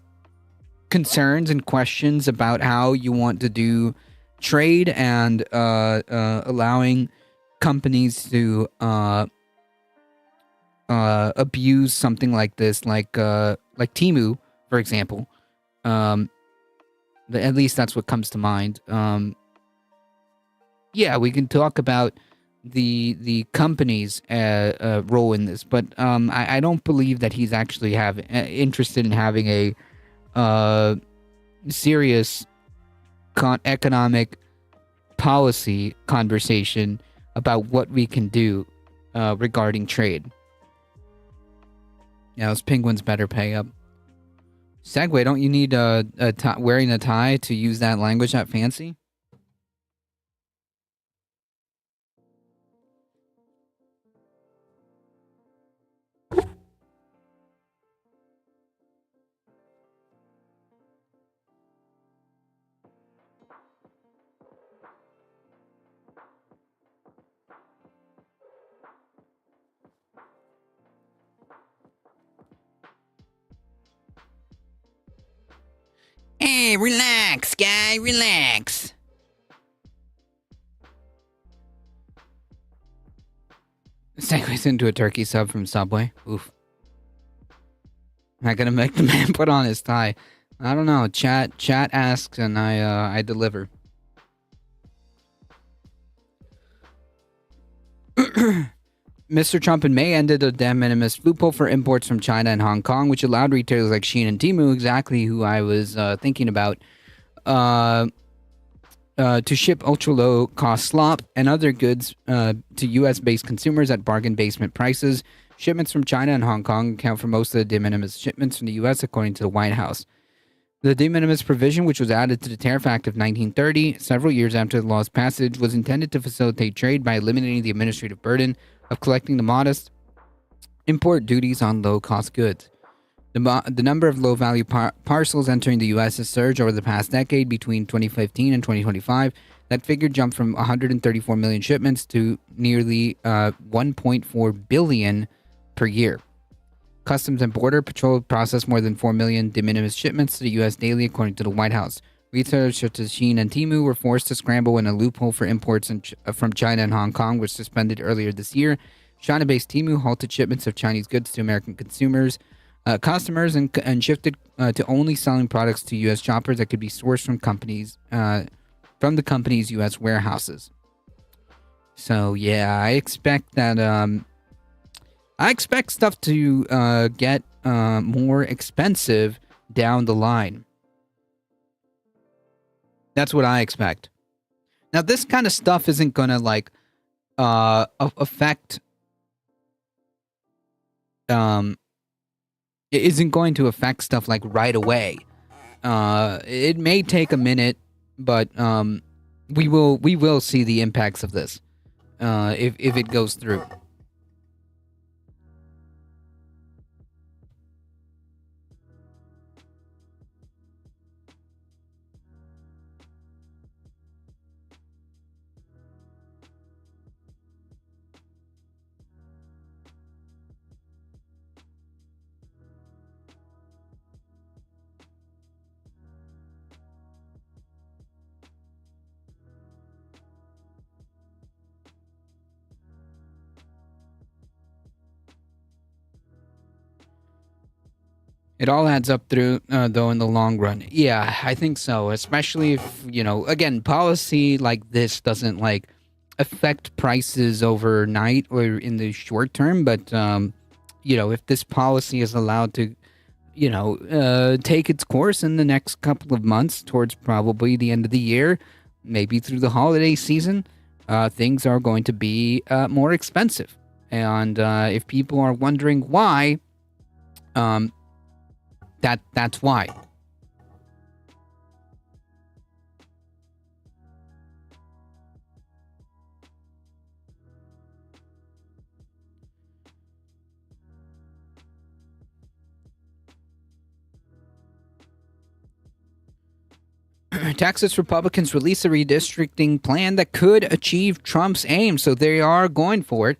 concerns and questions about how you want to do trade and allowing companies to abuse something like this, like Temu, for example. At least that's what comes to mind. Yeah, we can talk about the company's role in this, but I don't believe that he's actually interested in having a serious economic policy conversation about what we can do regarding trade. Yeah, those penguins better pay up. Segway, don't you need wearing a tie to use that language that fancy? Hey, relax, guy, relax. Segues into a turkey sub from Subway. Oof. Not gonna make the man put on his tie. I don't know. Chat asks and I deliver. Mr. Trump in May ended a de minimis loophole for imports from China and Hong Kong, which allowed retailers like Shein and Temu, exactly who I was thinking about, to ship ultra-low-cost slop and other goods to U.S.-based consumers at bargain basement prices. Shipments from China and Hong Kong account for most of the de minimis shipments from the U.S., according to the White House. The de minimis provision, which was added to the Tariff Act of 1930, several years after the law's passage, was intended to facilitate trade by eliminating the administrative burden of collecting the modest import duties on low-cost goods. The number of low-value parcels entering the U.S. has surged over the past decade. Between 2015 and 2025, that figure jumped from 134 million shipments to nearly 1.4 billion per year. Customs and Border Patrol processed more than 4 million de minimis shipments to the U.S. daily, according to the White House. Retailers such as Shein and Temu were forced to scramble when a loophole for imports from China and Hong Kong was suspended earlier this year. China-based Temu halted shipments of Chinese goods to American customers and shifted to only selling products to U.S. shoppers that could be sourced from the company's U.S. warehouses. So yeah, I expect that I expect stuff to get more expensive down the line. That's what I expect. Now, this kind of stuff isn't going to affect. It isn't going to affect stuff right away. It may take a minute, but we will see the impacts of this if it goes through. It all adds up through, though, in the long run. Yeah, I think so. Especially if, again, policy like this doesn't affect prices overnight or in the short term. But, if this policy is allowed to, take its course in the next couple of months towards probably the end of the year, maybe through the holiday season, things are going to be more expensive. And if people are wondering why, that's why. Texas Republicans release a redistricting plan that could achieve Trump's aim, so they are going for it.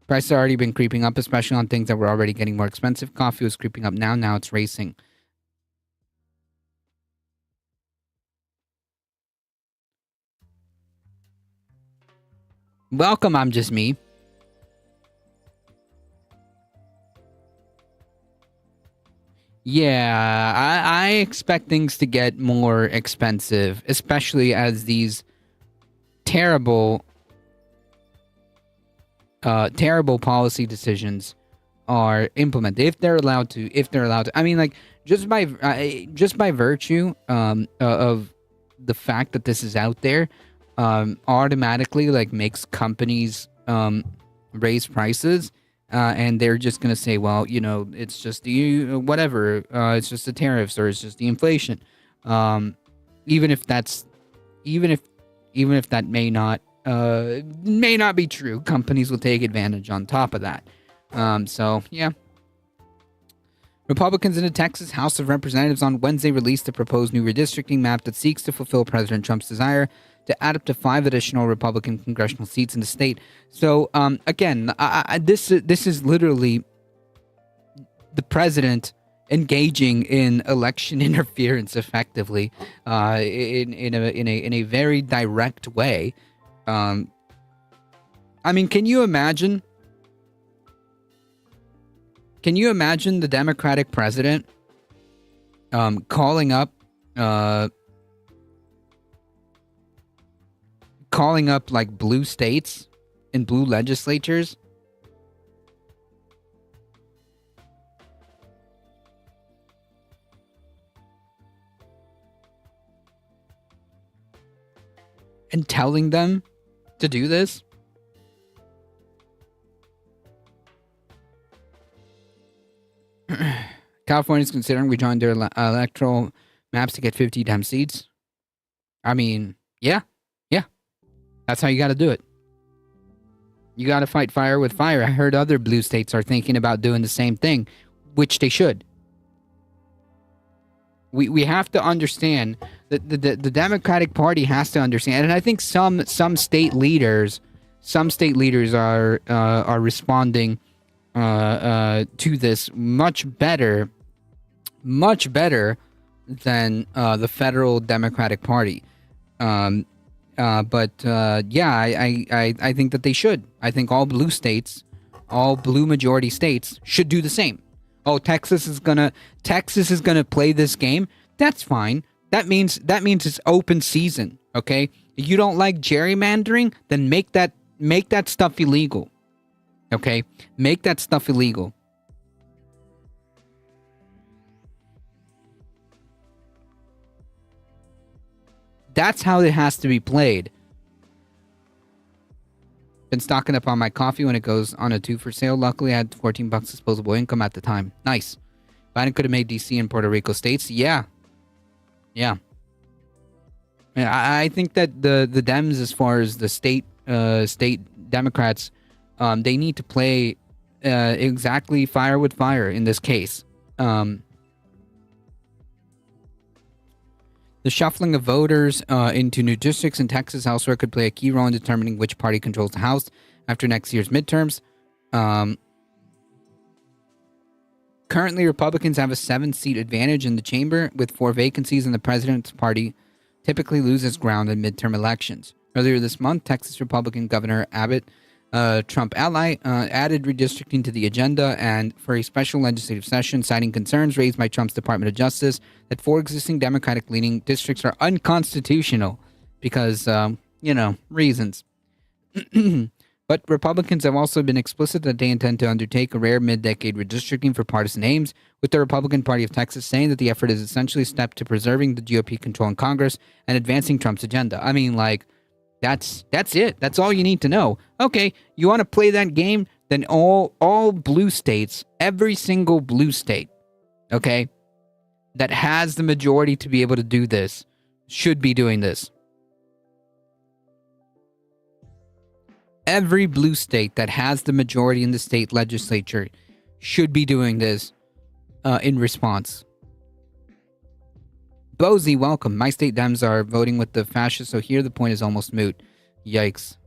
Prices have already been creeping up, especially on things that were already getting more expensive. Coffee was creeping up now it's racing. Welcome, I'm Just Me. Yeah, I expect things to get more expensive, especially as these terrible policy decisions are implemented. If they're allowed to. I mean, just by virtue of the fact that this is out there, automatically makes companies raise prices. And they're just going to say, well, it's just whatever. It's just the tariffs, or it's just the inflation. Even if that may not be true, companies will take advantage on top of that. So yeah. Republicans in the Texas House of Representatives on Wednesday released a proposed new redistricting map that seeks to fulfill President Trump's desire to add up to 5 additional Republican congressional seats in the state. So, again, this is literally the president engaging in election interference effectively, in a very direct way. I mean, can you imagine the Democratic president calling up blue states and blue legislatures and telling them to do this? California is considering redrawing their electoral maps to get 50 Dem seats. I mean, yeah. That's how you got to do it. You got to fight fire with fire. I heard other blue states are thinking about doing the same thing, which they should. We have to understand that the Democratic Party has to understand, and I think some state leaders are responding to this much better than the federal Democratic Party. But I think that they should. I think all blue majority states should do the same. Oh, Texas is gonna play this game. That's fine. That means it's open season. Okay. If you don't like gerrymandering, then make that stuff illegal. Okay, make that stuff illegal. That's how it has to be played. Been stocking up on my coffee when it goes on a 2 for sale. Luckily, I had $14 disposable income at the time. Nice. Biden could have made DC and Puerto Rico states. Yeah. I think that the Dems, as far as the state Democrats, they need to play exactly fire with fire in this case. The shuffling of voters into new districts in Texas elsewhere could play a key role in determining which party controls the House after next year's midterms. Currently, Republicans have a 7-seat advantage in the chamber, with 4 vacancies, and the president's party typically loses ground in midterm elections. Earlier this month, Texas Republican Governor Abbott Trump ally, added redistricting to the agenda and for a special legislative session, citing concerns raised by Trump's Department of Justice that 4 existing Democratic-leaning districts are unconstitutional because, reasons. But Republicans have also been explicit that they intend to undertake a rare mid-decade redistricting for partisan aims, with the Republican Party of Texas saying that the effort is essentially a step to preserving the GOP control in Congress and advancing Trump's agenda. I mean, like, that's it. That's all you need to know. Okay, you want to play that game? Then all blue states, every single blue state, okay, that has the majority to be able to do this, should be doing this. Every blue state that has the majority in the state legislature should be doing this in response. Bozy, welcome. My state Dems are voting with the fascists, so here the point is almost moot. Yikes.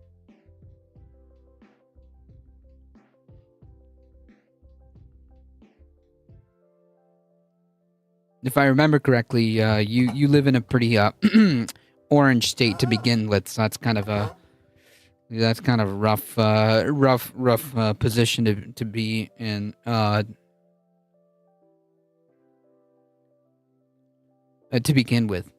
If I remember correctly, you live in a pretty orange state to begin with, so that's kind of a rough position to be in. To begin with.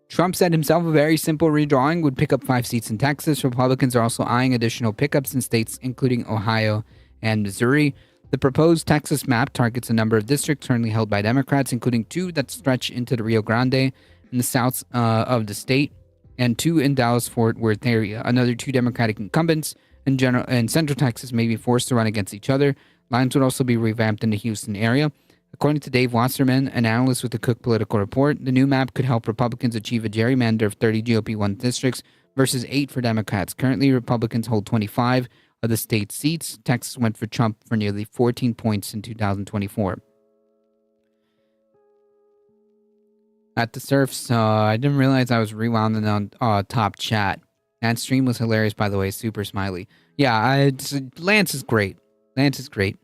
Trump said himself a very simple redrawing would pick up 5 seats in Texas. Republicans are also eyeing additional pickups in states including Ohio and Missouri. The proposed Texas map targets a number of districts currently held by Democrats, including 2 that stretch into the Rio Grande in the south of the state, and 2 in Dallas-Fort Worth area. Another 2 Democratic incumbents in Central Texas may be forced to run against each other. Lines would also be revamped in the Houston area. According to Dave Wasserman, an analyst with the Cook Political Report, the new map could help Republicans achieve a gerrymander of 30 GOP-won districts versus 8 for Democrats. Currently, Republicans hold 25 of the state's seats. Texas went for Trump for nearly 14 points in 2024. At the surfs, I didn't realize I was rewinding on top chat. That stream was hilarious, by the way. Super smiley. Yeah, Lance is great. Lance is great.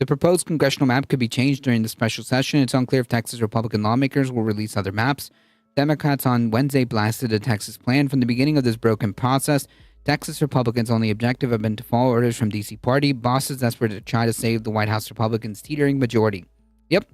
The proposed congressional map could be changed during the special session. It's unclear if Texas Republican lawmakers will release other maps. Democrats on Wednesday blasted a Texas plan. From the beginning of this broken process, Texas Republicans' only objective have been to follow orders from D.C. party bosses desperate to try to save the White House Republicans' teetering majority. Yep,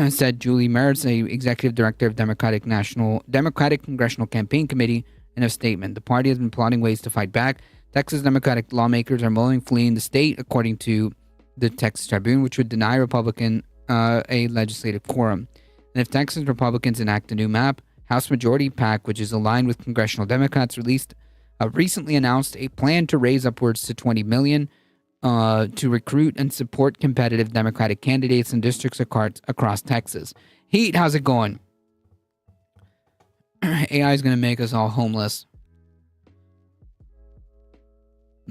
said Julie Mertz, a executive director of Democratic Congressional Campaign Committee, in a statement. The party has been plotting ways to fight back. Texas Democratic lawmakers are mulling fleeing the state, according to the Texas Tribune, which would deny Republican a legislative quorum. And if Texas Republicans enact a new map, House Majority PAC, which is aligned with congressional Democrats, recently announced a plan to raise upwards to $20 million to recruit and support competitive Democratic candidates in districts across Texas. Heat, how's it going? AI is going to make us all homeless.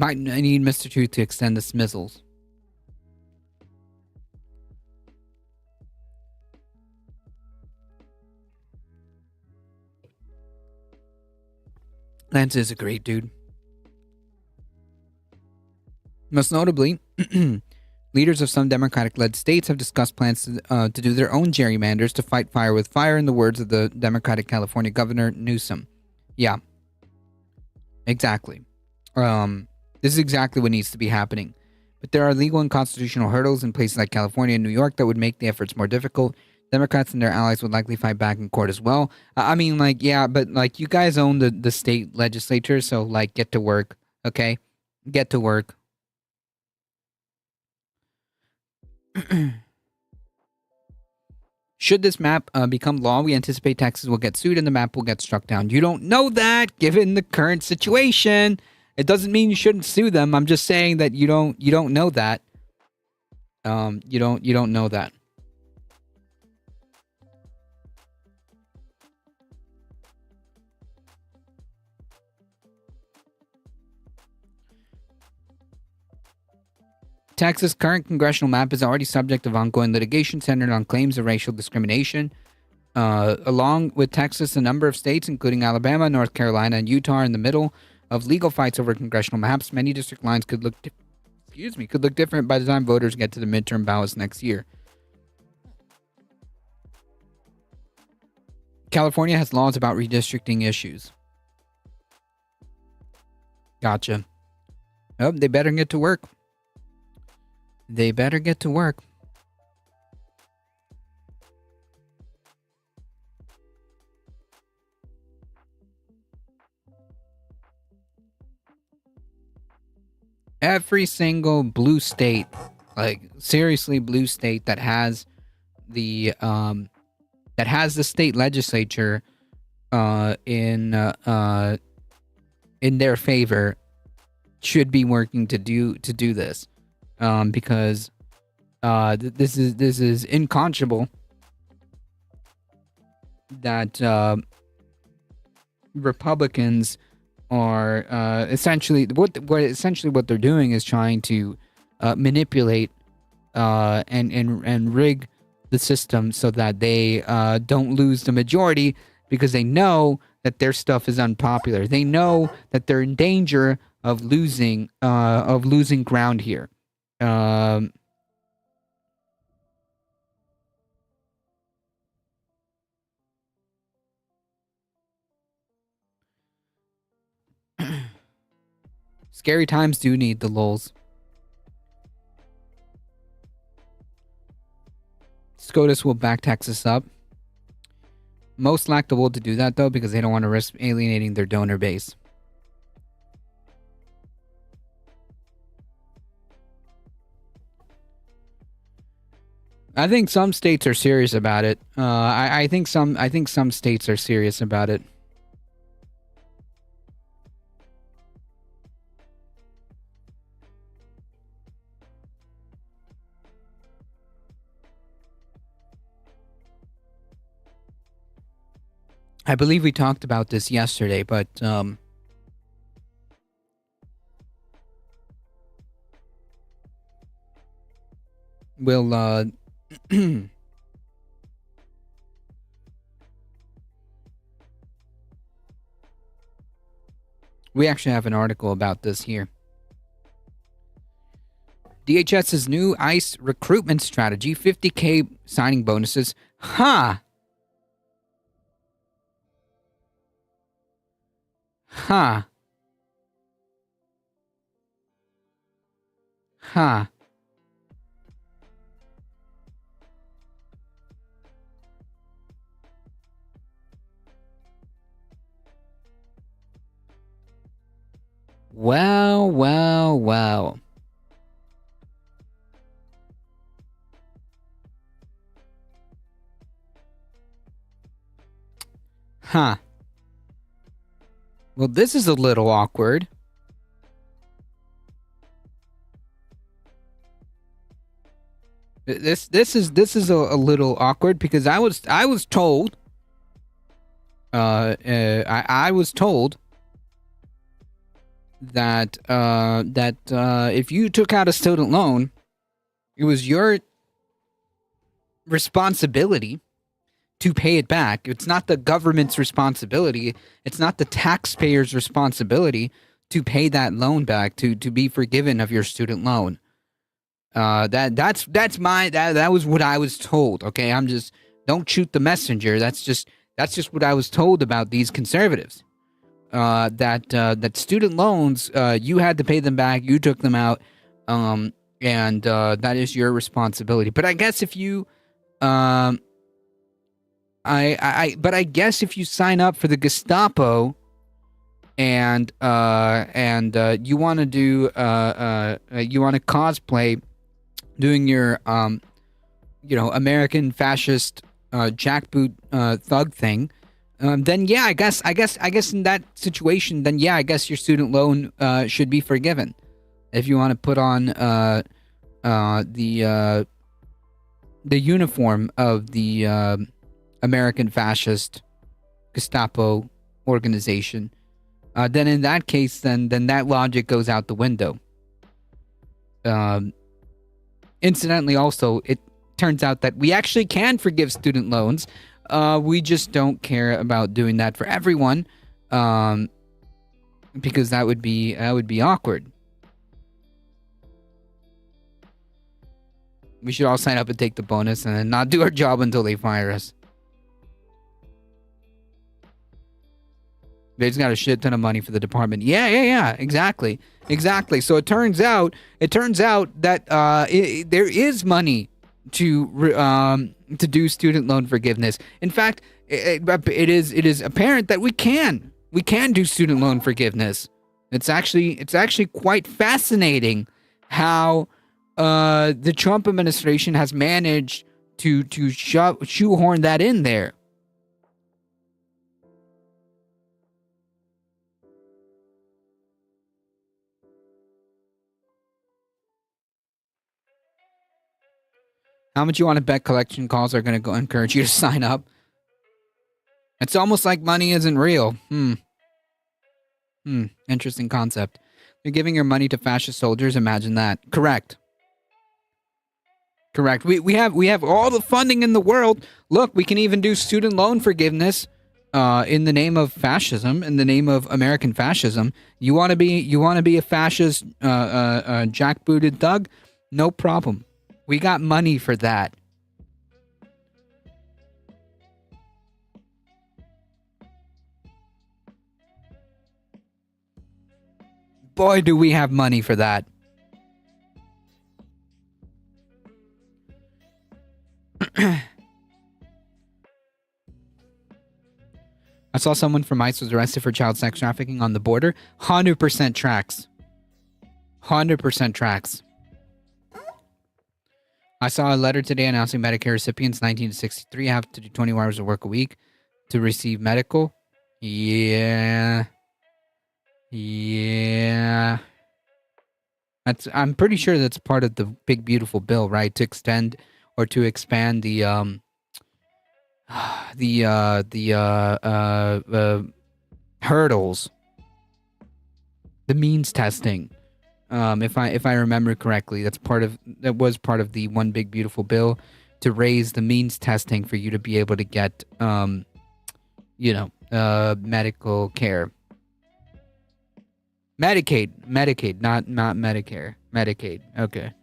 I need Mr. Truth to extend the smizzles. Lance is a great dude. Most notably, leaders of some Democratic-led states have discussed plans to do their own gerrymanders to fight fire with fire, in the words of the Democratic California Governor Newsom. Yeah, exactly. This is exactly what needs to be happening. But there are legal and constitutional hurdles in places like California and New York that would make the efforts more difficult. Democrats and their allies would likely fight back in court as well. I mean, like, yeah, but, like, you guys own the state legislature, so, like, get to work, okay? Get to work. Should this map become law, we anticipate Texas will get sued and the map will get struck down. You don't know that, given the current situation. It doesn't mean you shouldn't sue them. I'm just saying that you don't know that. You don't know that. Texas' current congressional map is already subject of ongoing litigation centered on claims of racial discrimination. Along with Texas, a number of states, including Alabama, North Carolina, and Utah, are in the middle of legal fights over congressional maps. Many district lines could look different by the time voters get to the midterm ballots next year. California has laws about redistricting issues. Gotcha. Oh, they better get to work. They better get to work. Every single blue state, like seriously blue state that has the state legislature in their favor should be working to do this, because this is unconscionable that Republicans are essentially what they're doing is trying to manipulate and rig the system so that they don't lose the majority, because they know that their stuff is unpopular. They know that they're in danger of losing ground here. Scary times do need the lulz. SCOTUS will back Texas up. Most lack the will to do that, though, because they don't want to risk alienating their donor base. I think some states are serious about it. I think some states are serious about it. I believe we talked about this yesterday, but we'll we actually have an article about this here. DHS's new ICE recruitment strategy, 50K signing bonuses. Huh. Huh. Huh. Well, well, well. Huh. Well, this is a little awkward. This is a little awkward, because I was told I was told that if you took out a student loan, it was your responsibility to pay it back. It's not the government's responsibility. It's not the taxpayer's responsibility to pay that loan back, to be forgiven of your student loan. That was what I was told. Okay, don't shoot the messenger. That's just what I was told about these conservatives. That student loans, you had to pay them back. You took them out, and that is your responsibility. But I guess if you I guess if you sign up for the Gestapo and you want to do you want to cosplay doing your American fascist jackboot thug thing, then yeah, I guess in that situation, then yeah, I guess your student loan should be forgiven. If you want to put on the uniform of the American fascist Gestapo organization, then in that case, then that logic goes out the window. Incidentally, also, it turns out that we actually can forgive student loans. We just don't care about doing that for everyone, because that would be awkward. We should all sign up and take the bonus and then not do our job until they fire us. They just got a shit ton of money for the department. Yeah, exactly. So it turns out that there is money to do student loan forgiveness. In fact, it is apparent that we can do student loan forgiveness. It's actually quite fascinating how the Trump administration has managed to shoehorn that in there. How much you want to bet collection calls are going to encourage you to sign up? It's almost like money isn't real. Interesting concept. You're giving your money to fascist soldiers. Imagine that. Correct. We have all the funding in the world. Look, we can even do student loan forgiveness in the name of fascism, in the name of American fascism. You want to be a fascist jackbooted thug? No problem. We got money for that. Boy, do we have money for that. I saw someone from ICE was arrested for child sex trafficking on the border. 100% tracks. 100% tracks. I saw a letter today announcing Medicare recipients 19 to 63 have to do 20 hours of work a week to receive medical. Yeah. I'm pretty sure that's part of the big beautiful bill, right? To extend or to expand the hurdles, the means testing. If I remember correctly, that was part of the one big beautiful bill to raise the means testing for you to be able to get medical care. Medicaid, not Medicare. Medicaid. Okay.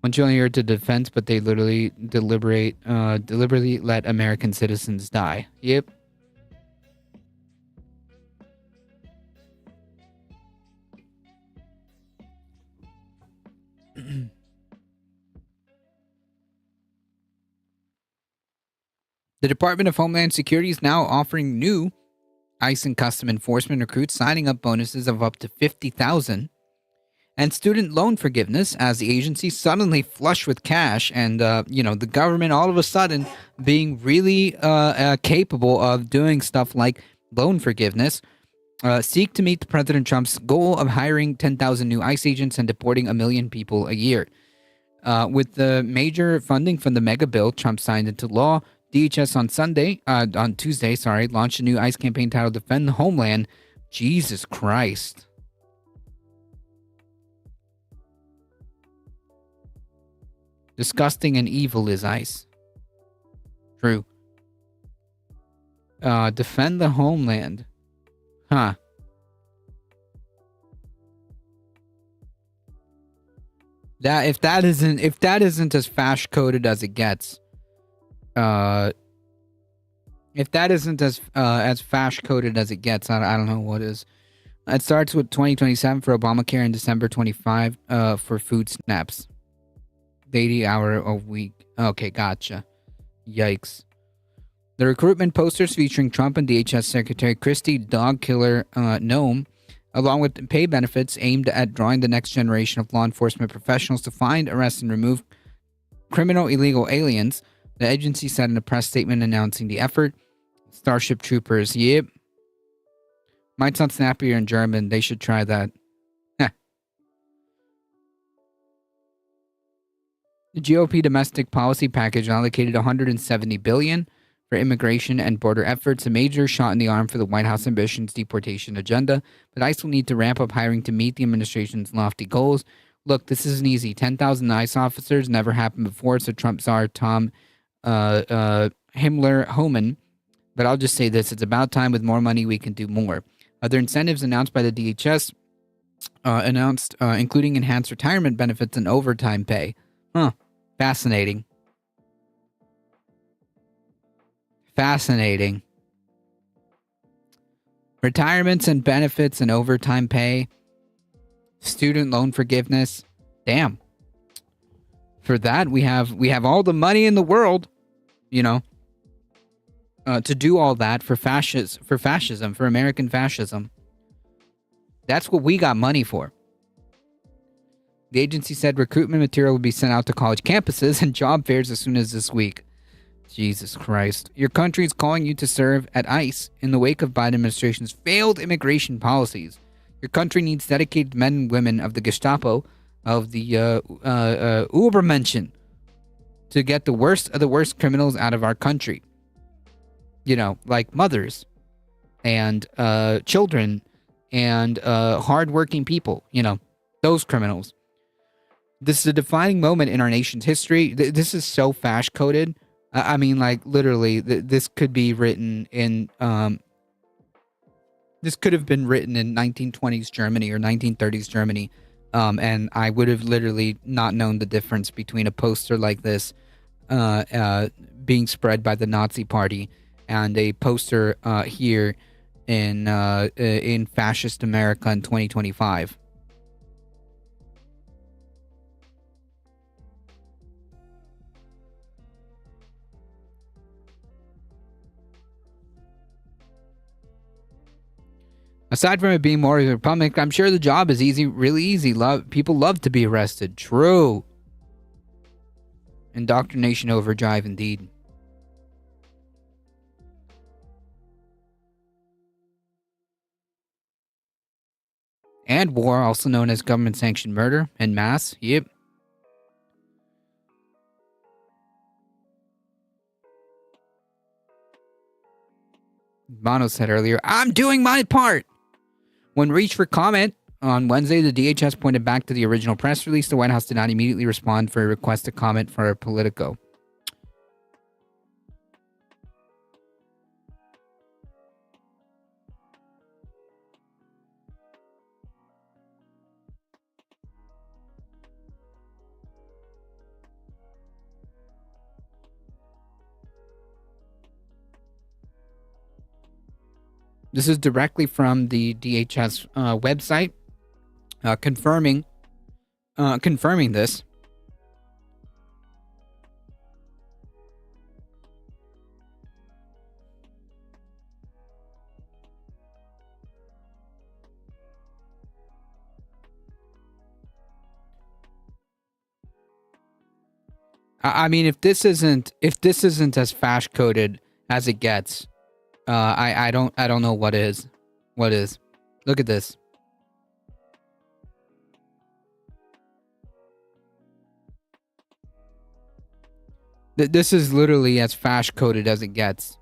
Once you only hear to defense, but they deliberately let American citizens die. Yep. The Department of Homeland Security is now offering new ICE and Custom Enforcement recruits signing up bonuses of up to $50,000 and student loan forgiveness as the agency suddenly flush with cash and, the government all of a sudden being really capable of doing stuff like loan forgiveness, seek to meet President Trump's goal of hiring 10,000 new ICE agents and deporting 1 million people a year. With the major funding from the mega bill Trump signed into law, DHS on Tuesday, launched a new ICE campaign titled Defend the Homeland. Jesus Christ. Disgusting and evil is ICE. True. Defend the Homeland. Huh. If that isn't as fash coded as it gets, if that isn't as fash coded as it gets, I don't know what is. It starts with 2027 for Obamacare and December 25 for food snaps. 80 hour a week. Okay, gotcha. Yikes. The recruitment posters featuring Trump and DHS Secretary Christie Dog Killer Noam, along with pay benefits aimed at drawing the next generation of law enforcement professionals to find, arrest, and remove criminal illegal aliens. The agency said in a press statement announcing the effort. Starship Troopers, yep. Might sound snappier in German. They should try that. The GOP domestic policy package allocated $170 billion for immigration and border efforts, a major shot in the arm for the White House ambitions deportation agenda. But ICE will need to ramp up hiring to meet the administration's lofty goals. Look, this isn't easy. 10,000 ICE officers never happened before, so Trump czar Tom Himmler-Homan. But I'll just say this, it's about time. With more money, we can do more. Other incentives announced by the DHS including enhanced retirement benefits and overtime pay. Huh. Fascinating. Retirements and benefits and overtime pay. Student loan forgiveness. Damn. For that, we have all the money in the world, to do all that for fascism, for American fascism. That's what we got money for. The agency said recruitment material will be sent out to college campuses and job fairs as soon as this week. Jesus Christ. Your country is calling you to serve at ICE in the wake of Biden administration's failed immigration policies. Your country needs dedicated men and women of the Gestapo, of the Übermenschen, to get the worst of the worst criminals out of our country. Like mothers and children and hardworking people, those criminals. This is a defining moment in our nation's history. This is so fash-coded. I mean, like, literally, this could be written in... this could have been written in 1920s Germany or 1930s Germany, and I would have literally not known the difference between a poster like this being spread by the Nazi Party and a poster here in fascist America in 2025. Aside from it being more Republican, I'm sure the job is easy, really easy. People love to be arrested. True. Indoctrination overdrive, indeed. And war, also known as government-sanctioned murder en masse. Yep. Bono said earlier, I'm doing my part. When reached for comment on Wednesday, the DHS pointed back to the original press release. The White House did not immediately respond for a request to comment for Politico. This is directly from the DHS website, confirming this. I mean, if this isn't as fash coded as it gets, I don't know what is. What is? Look at this. This is literally as fash coded as it gets.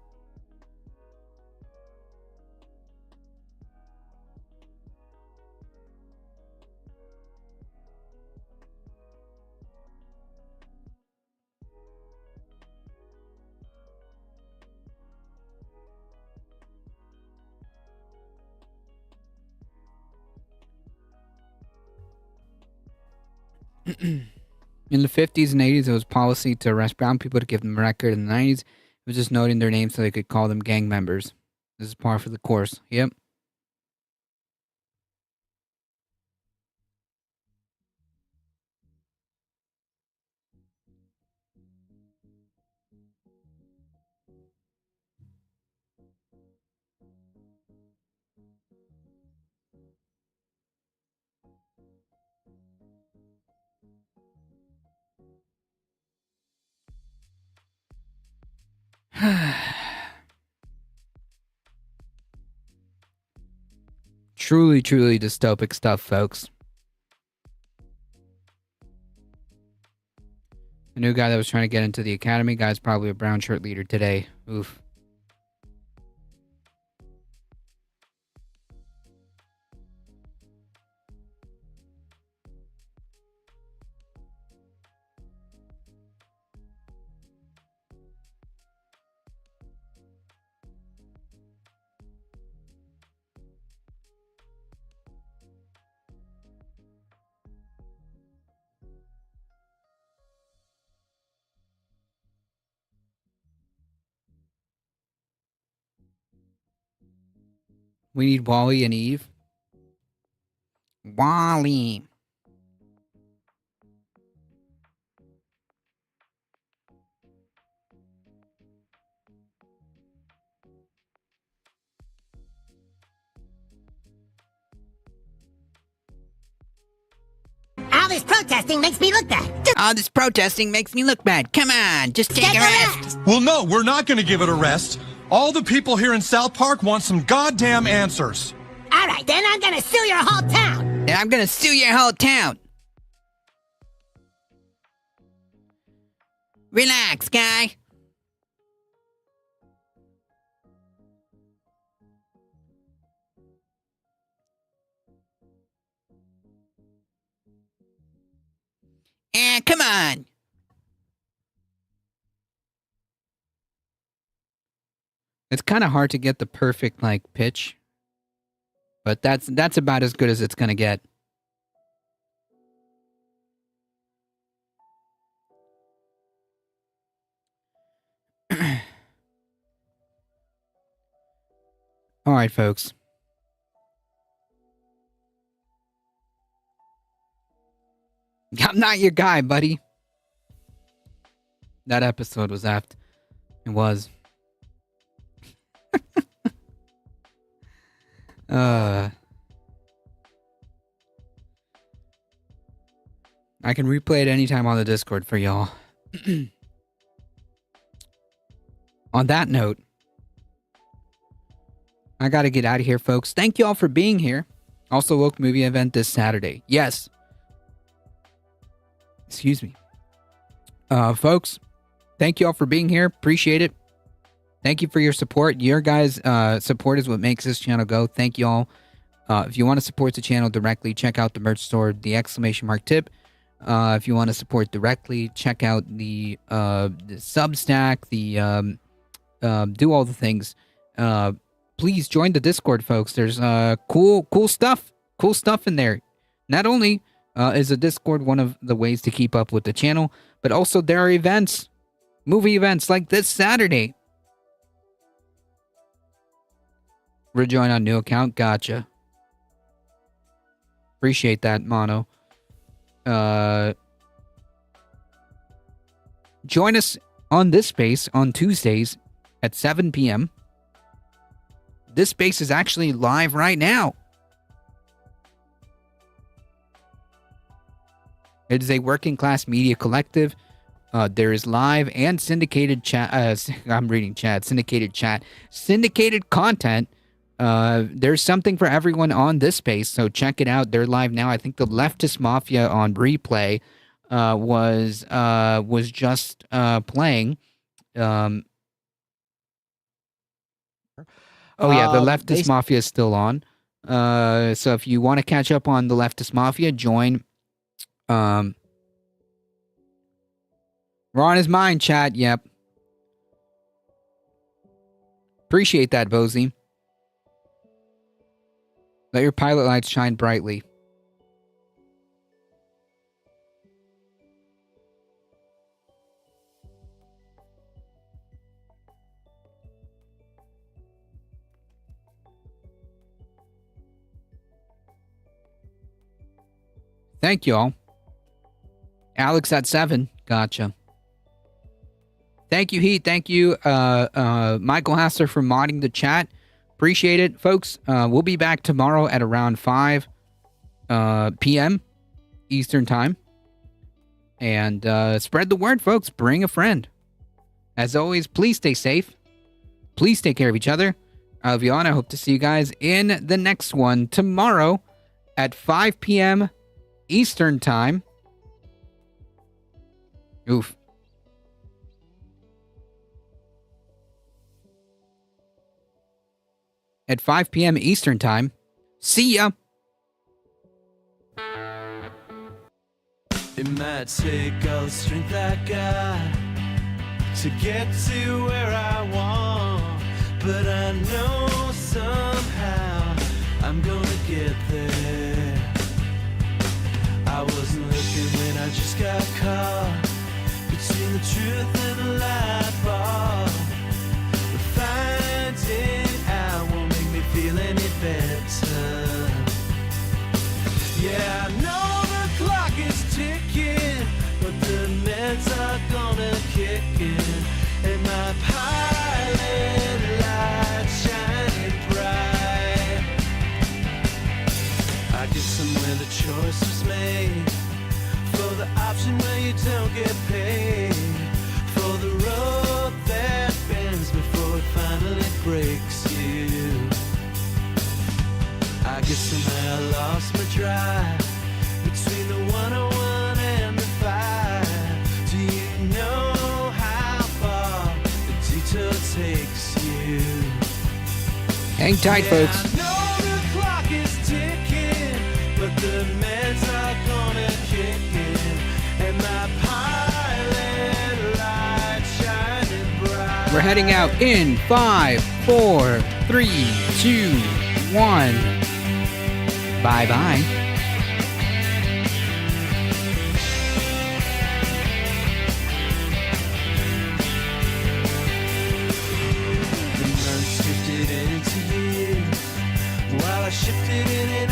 In the 50s and 80s, it was policy to arrest brown people to give them a record. In the 90s, it was just noting their names so they could call them gang members. This is par for the course. Yep. Truly, truly dystopic stuff, folks. The new guy that was trying to get into the academy, guy's probably a brown shirt leader today. Oof. We need Wally and Eve. Wally. All this protesting makes me look bad. All this protesting makes me look bad. Come on, just take a rest. Well, no, we're not going to give it a rest. All the people here in South Park want some goddamn answers. All right, then I'm gonna sue your whole town. And I'm gonna sue your whole town. Relax, guy. Come on. It's kind of hard to get the perfect pitch, but that's about as good as it's gonna get. All right, folks. I'm not your guy, buddy. That episode was apt. It was. I can replay it anytime on the Discord for y'all. On that note, I gotta get out of here, folks. Thank you all for being here. Also, Woke Movie Event this Saturday. Yes. Excuse me. Folks, thank you all for being here. Appreciate it. Thank you for your support. Your guys' support is what makes this channel go. Thank you all. If you want to support the channel directly, check out the merch store, the ! Tip. If you want to support directly, check out the Substack, do all the things. Please join the Discord, folks. There's cool stuff in there. Not only is the Discord one of the ways to keep up with the channel, but also there are events, movie events like this Saturday. Rejoin on new account. Gotcha. Appreciate that, Mono. Join us on this space on Tuesdays at 7 p.m. This space is actually live right now. It is a working class media collective. There is live and syndicated chat. I'm reading chat. Syndicated chat. Syndicated content. There's something for everyone on this space, so check it out. They're live now. I think the Leftist Mafia on replay was just playing. Oh yeah, the Leftist Mafia is still on. So if you want to catch up on the Leftist Mafia, join. We're on his mind, chat. Yep. Appreciate that, Bozy. Let your pilot lights shine brightly. Thank you all. Alex at 7. Gotcha. Thank you, Heat. Thank you, Michael Hassler, for modding the chat. Appreciate it, folks. We'll be back tomorrow at around 5 p.m. Eastern Time. And spread the word, folks. Bring a friend. As always, please stay safe. Please take care of each other. I love you all, and I hope to see you guys in the next one tomorrow at 5 p.m. Eastern Time. Oof. At 5 p.m. Eastern Time. See ya. It might take all the strength I got to get to where I want, but I know somehow I'm gonna get there. I wasn't looking when I just got caught between the truth and the light bulb. But finding out won't make me feel any better. choice was made for the option where you don't get paid, for the road that bends before it finally breaks you. I guess somehow I lost my drive between the 101 and the 5. Do you know how far the detour takes you? Hang tight, folks. I know the clock is ticking, but the meds are gonna kick in, and my pilot light shining bright. We're heading out in 5, 4, 3, 2, 1. Bye-bye. The months drifted into years while I shifted in and